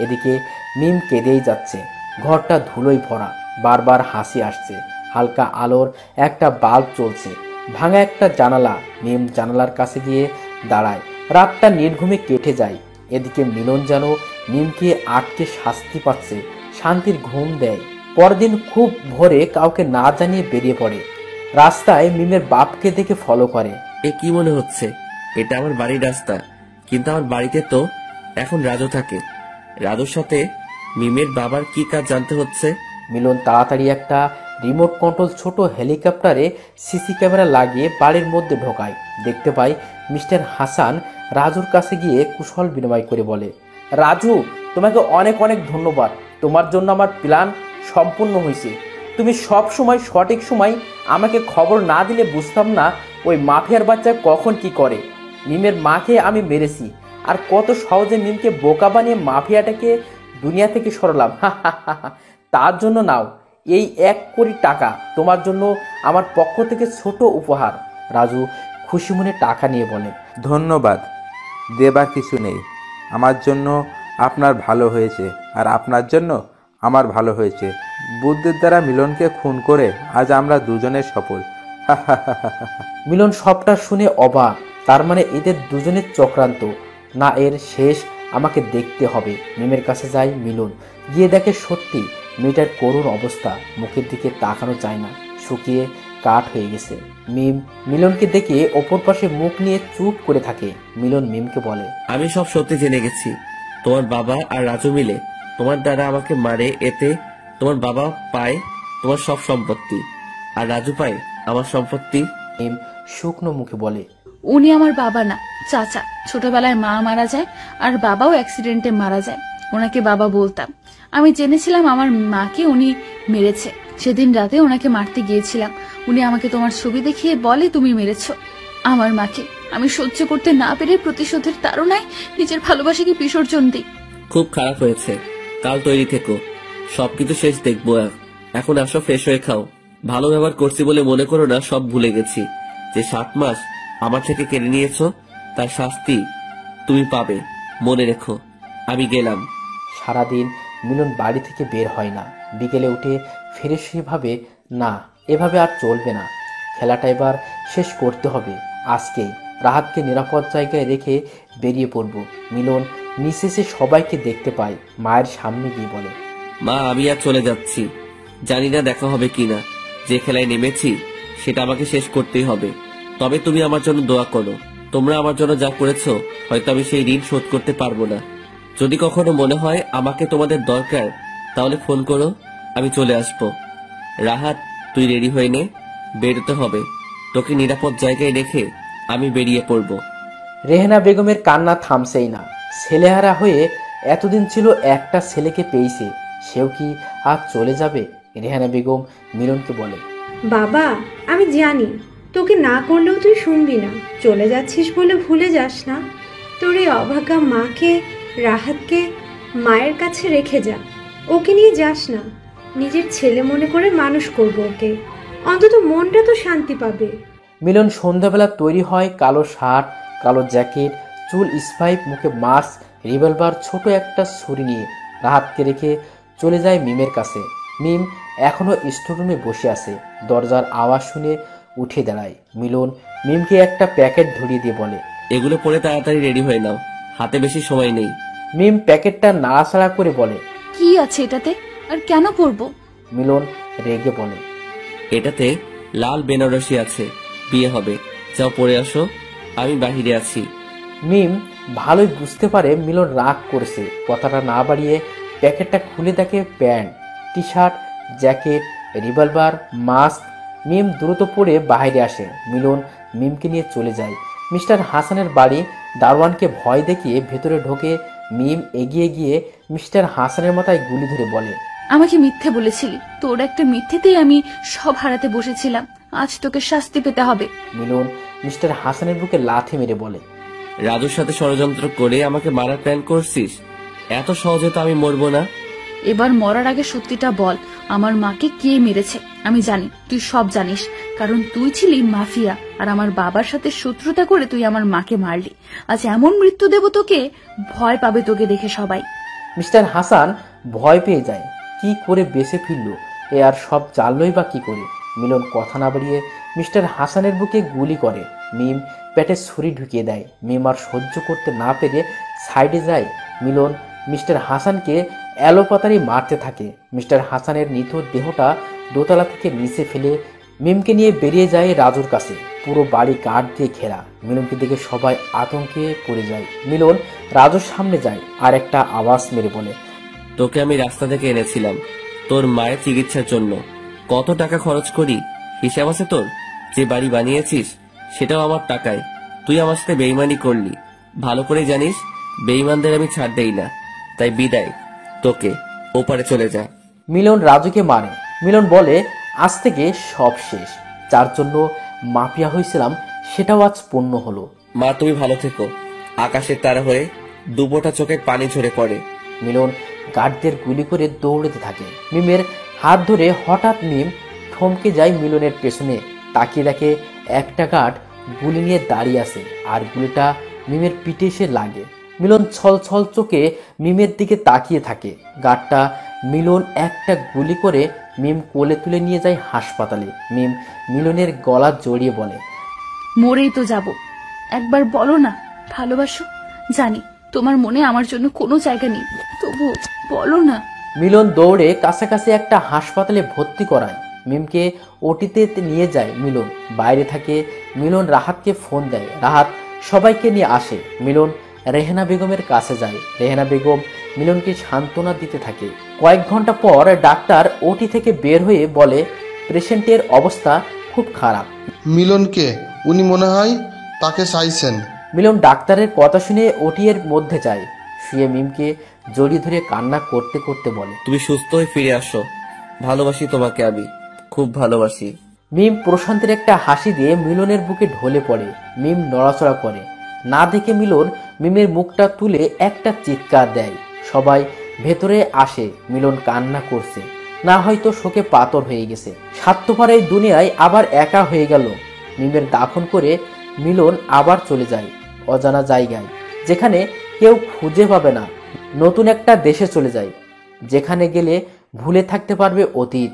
এদিকে মিম কেঁদেই যাচ্ছে। ঘরটা ধুলোয় ভরা, বারবার হাসি আসছে। হালকা আলোর একটা বাল্ব চলছে। ভাঙা একটা জানালা। মিম জানালার কাছে গিয়ে দাঁড়ায়। রাতটা নির্ঘুমে কেটে যায়। এদিকে মিলন যেন মিমকে আটকে শাস্তি পাচ্ছে, শান্তির ঘুম দেয়। পরদিন খুব ভোরে কাউকে না জানিয়ে বেরিয়ে পড়ে। রাস্তায় মিমের বাপকে দেখে ফলো করে। এ কি মনে হচ্ছে? এটা আমার বাড়ির রাস্তা, কিন্তু আমার বাড়িতে তো এখন রাজু থাকে। রাজুর সাথে মিমের বাবার কি কাজ জানতে হচ্ছে। মিলন তাড়াতাড়ি একটা রিমোট কন্ট্রোল ছোট হেলিকপ্টারে সিসি ক্যামেরা লাগিয়ে বাড়ির মধ্যে ঢোকায়। দেখতে পায় মিস্টার হাসান রাজুর কাছে গিয়ে কুশল বিনিময় করে বলে, রাজু, তোমাকে অনেক অনেক ধন্যবাদ। তোমার জন্য আমার প্ল্যান সম্পূর্ণ হয়েছে। তুমি সব সময় সঠিক সময় আমাকে খবর না দিলে বুঝতাম না ওই মাফিয়ার বাচ্চা কখন কি করে। মিমের মাকে আমি মেরেছি, আর কত সহজে মিমকে বোকা বানিয়ে মাফিয়াটাকে দুনিয়া থেকে সরালাম। তার জন্য নাও এই 1 কোটি টাকা, তোমার জন্য আমার পক্ষ থেকে ছোট উপহার। রাজু খুশি মনে টাকা নিয়ে বলে, ধন্যবাদ, দেবার কিছু নেই। আমার জন্য আপনার ভালো হয়েছে, আর আপনার জন্য আমার ভালো হয়েছে। বুদ্ধির দ্বারা মিলনকে খুন করে আজ আমরা দুজনের সফল। মিলন সবটা শুনে অবাক। তার মানে এদের দুজনের চক্রান্ত না? এর শেষ আমাকে দেখতে হবে। মিমের কাছে যায় মিলন। গিয়ে দেখে সত্যি মেয়েটার করুণ অবস্থা। মুখের দিকে তাকানো যায় না, শুকিয়ে কাঠ হয়ে গেছে। মিম মিলনকে দেখে অপর পাশে মুখ নিয়ে চুপ করে থাকে। মিলন মিমকে বলে, আমি সব সত্যি জেনে গেছি। তোমার বাবা আর রাজু মিলে তোমার দ্বারা আমাকে মারে। এতে তোমার বাবা পায় তোমার সব সম্পত্তি, আর রাজু পায় আমার সম্পত্তি। মিম শুকনো মুখে বলে, উনি আমার বাবা না, চাচা। ছোটবেলায় মা মারা যায়, আর বাবাও অ্যাক্সিডেন্টে মারা যায়। ওনাকে বাবা বলতাম। আমি জেনেছিলাম আমার মাকে উনি মেরেছে। সেদিন রাতে ওনাকে মারতে গিয়েছিলাম। উনি আমাকে তোমার ছবি দেখিয়ে বলে, তুমি মেরেছ আমার মাকে। আমি সহ্য করতে না পেরে প্রতিশোধের তাড়নায় নিজের ভালোবাসাকে বিসর্জন দিই। খুব খারাপ হয়েছে, কাল তৈরি থেকো। সবকিছু শেষ দেখবো। এখন আসো, ফ্রেশ হয়ে খাও। ভালো ব্যবহার করছি বলে মনে করো না সব ভুলে গেছি। যে 7 মাস আমার থেকে কেড়ে নিয়েছো, তার শাস্তি তুমি পাবে, মনে রেখো। আমি গেলাম। সারাদিন মিলন বাড়ি থেকে বের হয় না। বিকেলে উঠে ফিরে সে ভাবে, না, এভাবে আর চলবে না। খেলাটা এবার শেষ করতে হবে আজকেই। রাহাতকে নিরাপদ জায়গায় রেখে বেরিয়ে পড়ব। মিলন নিচে এসে সবাইকে দেখতে পায়। মায়ের সামনে গিয়ে বলে, মা, আমি আর চলে যাচ্ছি। জানি না দেখা হবে কিনা। যে খেলায় নেমেছি সেটা আমাকে শেষ করতেই হবে। তবে তুমি আমার জন্য দোয়া করো। তোমরা আমার জন্য যা করেছো, হয়তো আমি সেই ঋণ শোধ করতে পারবো না। যদি কখনো মনে হয় আমাকে তোমাদের দরকার, তাহলে ফোন করো, আমি চলে আসবো। রাহাত, তুই রেডি হয়ে নে, বেরোতে হবে। তোকে নিরাপদ জায়গায় রেখে আমি বেরিয়ে পড়বো। রেহেনা বেগমের কান্না থামছেই না। ছেলেহারা হয়ে এতদিন ছিল, একটা ছেলেকে পেয়েছে, সেও কি আজ চলে যাবে? রেহানা বেগম মিলনকে বলে, বাবা, আমি জানি তোকে না করলেও তুই শুনবি না। চলে যাচ্ছিস বলে ভুলে যাস না। তোর এই অভাগা মাকে, রাহাতকে মায়ের কাছে রেখে যা। ওকে নিয়ে যাস না। নিজের ছেলে মনে করে মানুষ করবো ওকে। অন্তত মনটা তো শান্তি পাবে। মিলন সন্ধ্যাবেলা তৈরি হয়, কালো শার্ট, কালো জ্যাকেট, চুল স্পাইপ, মুখে মাস্ক, রিভলভার, ছোট একটা ছুরি নিয়ে রাহাতকে রেখে চলে যায় মিমের কাছে। মিম এখনো স্টোররুমে বসে আছে। দরজার আওয়াজ শুনে উঠে দাঁড়ায়। মিলন মিমকে একটা প্যাকেট ধরিয়ে দিয়ে বলে, এগুলো পরে তাড়াতাড়ি রেডি হয়ে নাও, হাতে বেশি সময় নেই। মিম প্যাকেটটা নাড়াচাড়া করে বলে, কি আছে এটাতে আর কেন পরবো? মিলন রেগে বলে, এটাতে লাল বেনারসি আছে, বিয়ে হবে, যাও পরে আসো, আমি বাহিরে আছি। মিম ভালোই বুঝতে পারে মিলন রাগ করেছে। কথাটা না বাড়িয়ে প্যাকেটটা খুলে দেখে pant, T shirt, jacket, revolver, mask. Mim দ্রুত পরে বাইরে আসে। মিলন মিমকে নিয়ে চলে যায় মিস্টার হাসানের বাড়ি। দারোয়ানকে ভয় দেখিয়ে ভেতরে ঢোকে। মিম এগিয়ে গিয়ে মিস্টার হাসানের মাথায় গুলি ধরে বলে, আমাকে মিথ্যে বলেছিলি, তোর একটা মিথ্যেতেই আমি সব হারাতে বসেছিলাম, আজ তোকে শাস্তি পেতে হবে। মিলন মিস্টার হাসানের বুকে লাথি মেরে বলে, রাজুর সাথে ষড়যন্ত্র করে আমাকে মারার প্ল্যান করছিস? এত সহজে তো আমি মরবো না। এবার মরার আগে সত্যিটা বল, আমার মাকে কে মেরেছে? আমি জানি, তুই সব জানিস, কারণ তুই ছিলি মাফিয়া আর আমার বাবার সাথে শত্রুতা করে তুই আমার মাকে মারলি। আজ এমন মৃত্যু দেব তোকে, ভয় পাবে তোকে দেখে সবাই। মিস্টার হাসান ভয় পেয়ে যায়। কি করে বেঁচে ফিরল এ আর সব জানলই বা কি করে? মিলন কথা না বাড়িয়ে মিস্টার হাসানের বুকে গুলি করে। মিম পেটে ছুরি ঢুকিয়ে দেয়। মিম আর সহ্য করতে না পেরে সাইডে যায়। মিলন মিস্টার হাসানকে এলোপাতাড়ি মারতে থাকে। মিস্টার হাসানের নিথর দেহটা দোতলা থেকে নিচে ফেলে মিমকে নিয়ে বেরিয়ে যায় রাজুর কাছে। পুরো বাড়ি গার্ড দিয়ে ঘেরা। মিলনকে দেখে সবাই আতঙ্কে পড়ে যায়। মিলন রাজুর সামনে যায় আর একটা আওয়াজ মেরে বলে, তোকে আমি রাস্তা থেকে এনেছিলাম তোর মায়ের চিকিৎসার জন্য। কত টাকা খরচ করি হিসাব আছে তোর? যে বাড়ি বানিয়েছিস সেটাও আমার টাকায়। তুই আমার সাথে বেইমানি করলি, ভালো করে জানিস বেইমানদের আমি ছাড় দেই না। তাই বিদায়, তোকে ওপারে চলে যা। মিলন রাজুকে মারে। মিলন বলে, আজ থেকে সব শেষ। যার জন্য মাফিয়া হয়েছিলাম সেটাও আজ পূর্ণ হলো। মা তুমি ভালো থেকো। আকাশের তারা হয়ে দুপোটা চোখের পানি ঝরে পড়ে। মিলন গার্ডদের গুলি করে দৌড়তে থাকে। মিমের হাত ধরে হঠাৎ মিম থমকে যায় মিলনের পেছনে। তাকিয়ে দেখে একটা গার্ড গুলি নিয়ে দাঁড়িয়ে আছে আর গুলিটা মিমের পিঠে এসে লাগে। মিলন ছল ছল চোখে মিমের দিকে তাকিয়ে থাকে। গার্ডটা মিলন একটা গুলি করে মিম কোলে তুলে নিয়ে যায় হাসপাতালে। মিম মিলনের গলা জড়িয়ে বলে, মরেই তো যাব, একবার বলো না ভালোবাসো। জানি তোমার মনে আমার জন্য কোনো জায়গা নেই, তবু বলো না। মিলন দৌড়ে কাছাকাছি একটা হাসপাতালে ভর্তি করায়। মিমকে ওটিতে নিয়ে যায় মিলন। বাইরে থাকে মিলন রাহাতকে ফোন দেয়। রাহাত সবাইকে নিয়ে আসে। মিলন রেহেনা বেগমের কাছে যায়। রেহেনা বেগম মিলনকে সান্ত্বনা দিতে থাকে। কয়েক ঘন্টা পর ডাক্তার ওটি থেকে বের হয়ে বলে, পেশেন্টের অবস্থা খুব খারাপ। মিলনকে উনি মনে হয় তাকে চাইছেন। মিলন ডাক্তারের কথা শুনে ওটি এর মধ্যে যায়। শুয়ে মিমকে জড়িয়ে ধরে কান্না করতে করতে বলে, তুমি সুস্থ হয়ে ফিরে আসো, ভালোবাসি তোমাকে, আমি খুব ভালোবাসি। মিম প্রশান্তের একটা হাসি দিয়ে মিলনের বুকে ঢলে পড়ে। মিম নড়াচড়া করে না দেখে মিলন মিমের মুখটা তুলে একটা চিৎকার দেয়। সবাই ভেতরে আসে। মিলন কান্না করছে, না হয়তো শোকে পাথর হয়ে গেছে। স্বার্থপর এই দুনিয়ায় আবার একা হয়ে গেল। মিমের দাফন করে মিলন আবার চলে যায় অজানা জায়গায়, যেখানে কেউ খুঁজে পাবে না। নতুন একটা দেশে চলে যায়, যেখানে গেলে ভুলে থাকতে পারবে অতীত।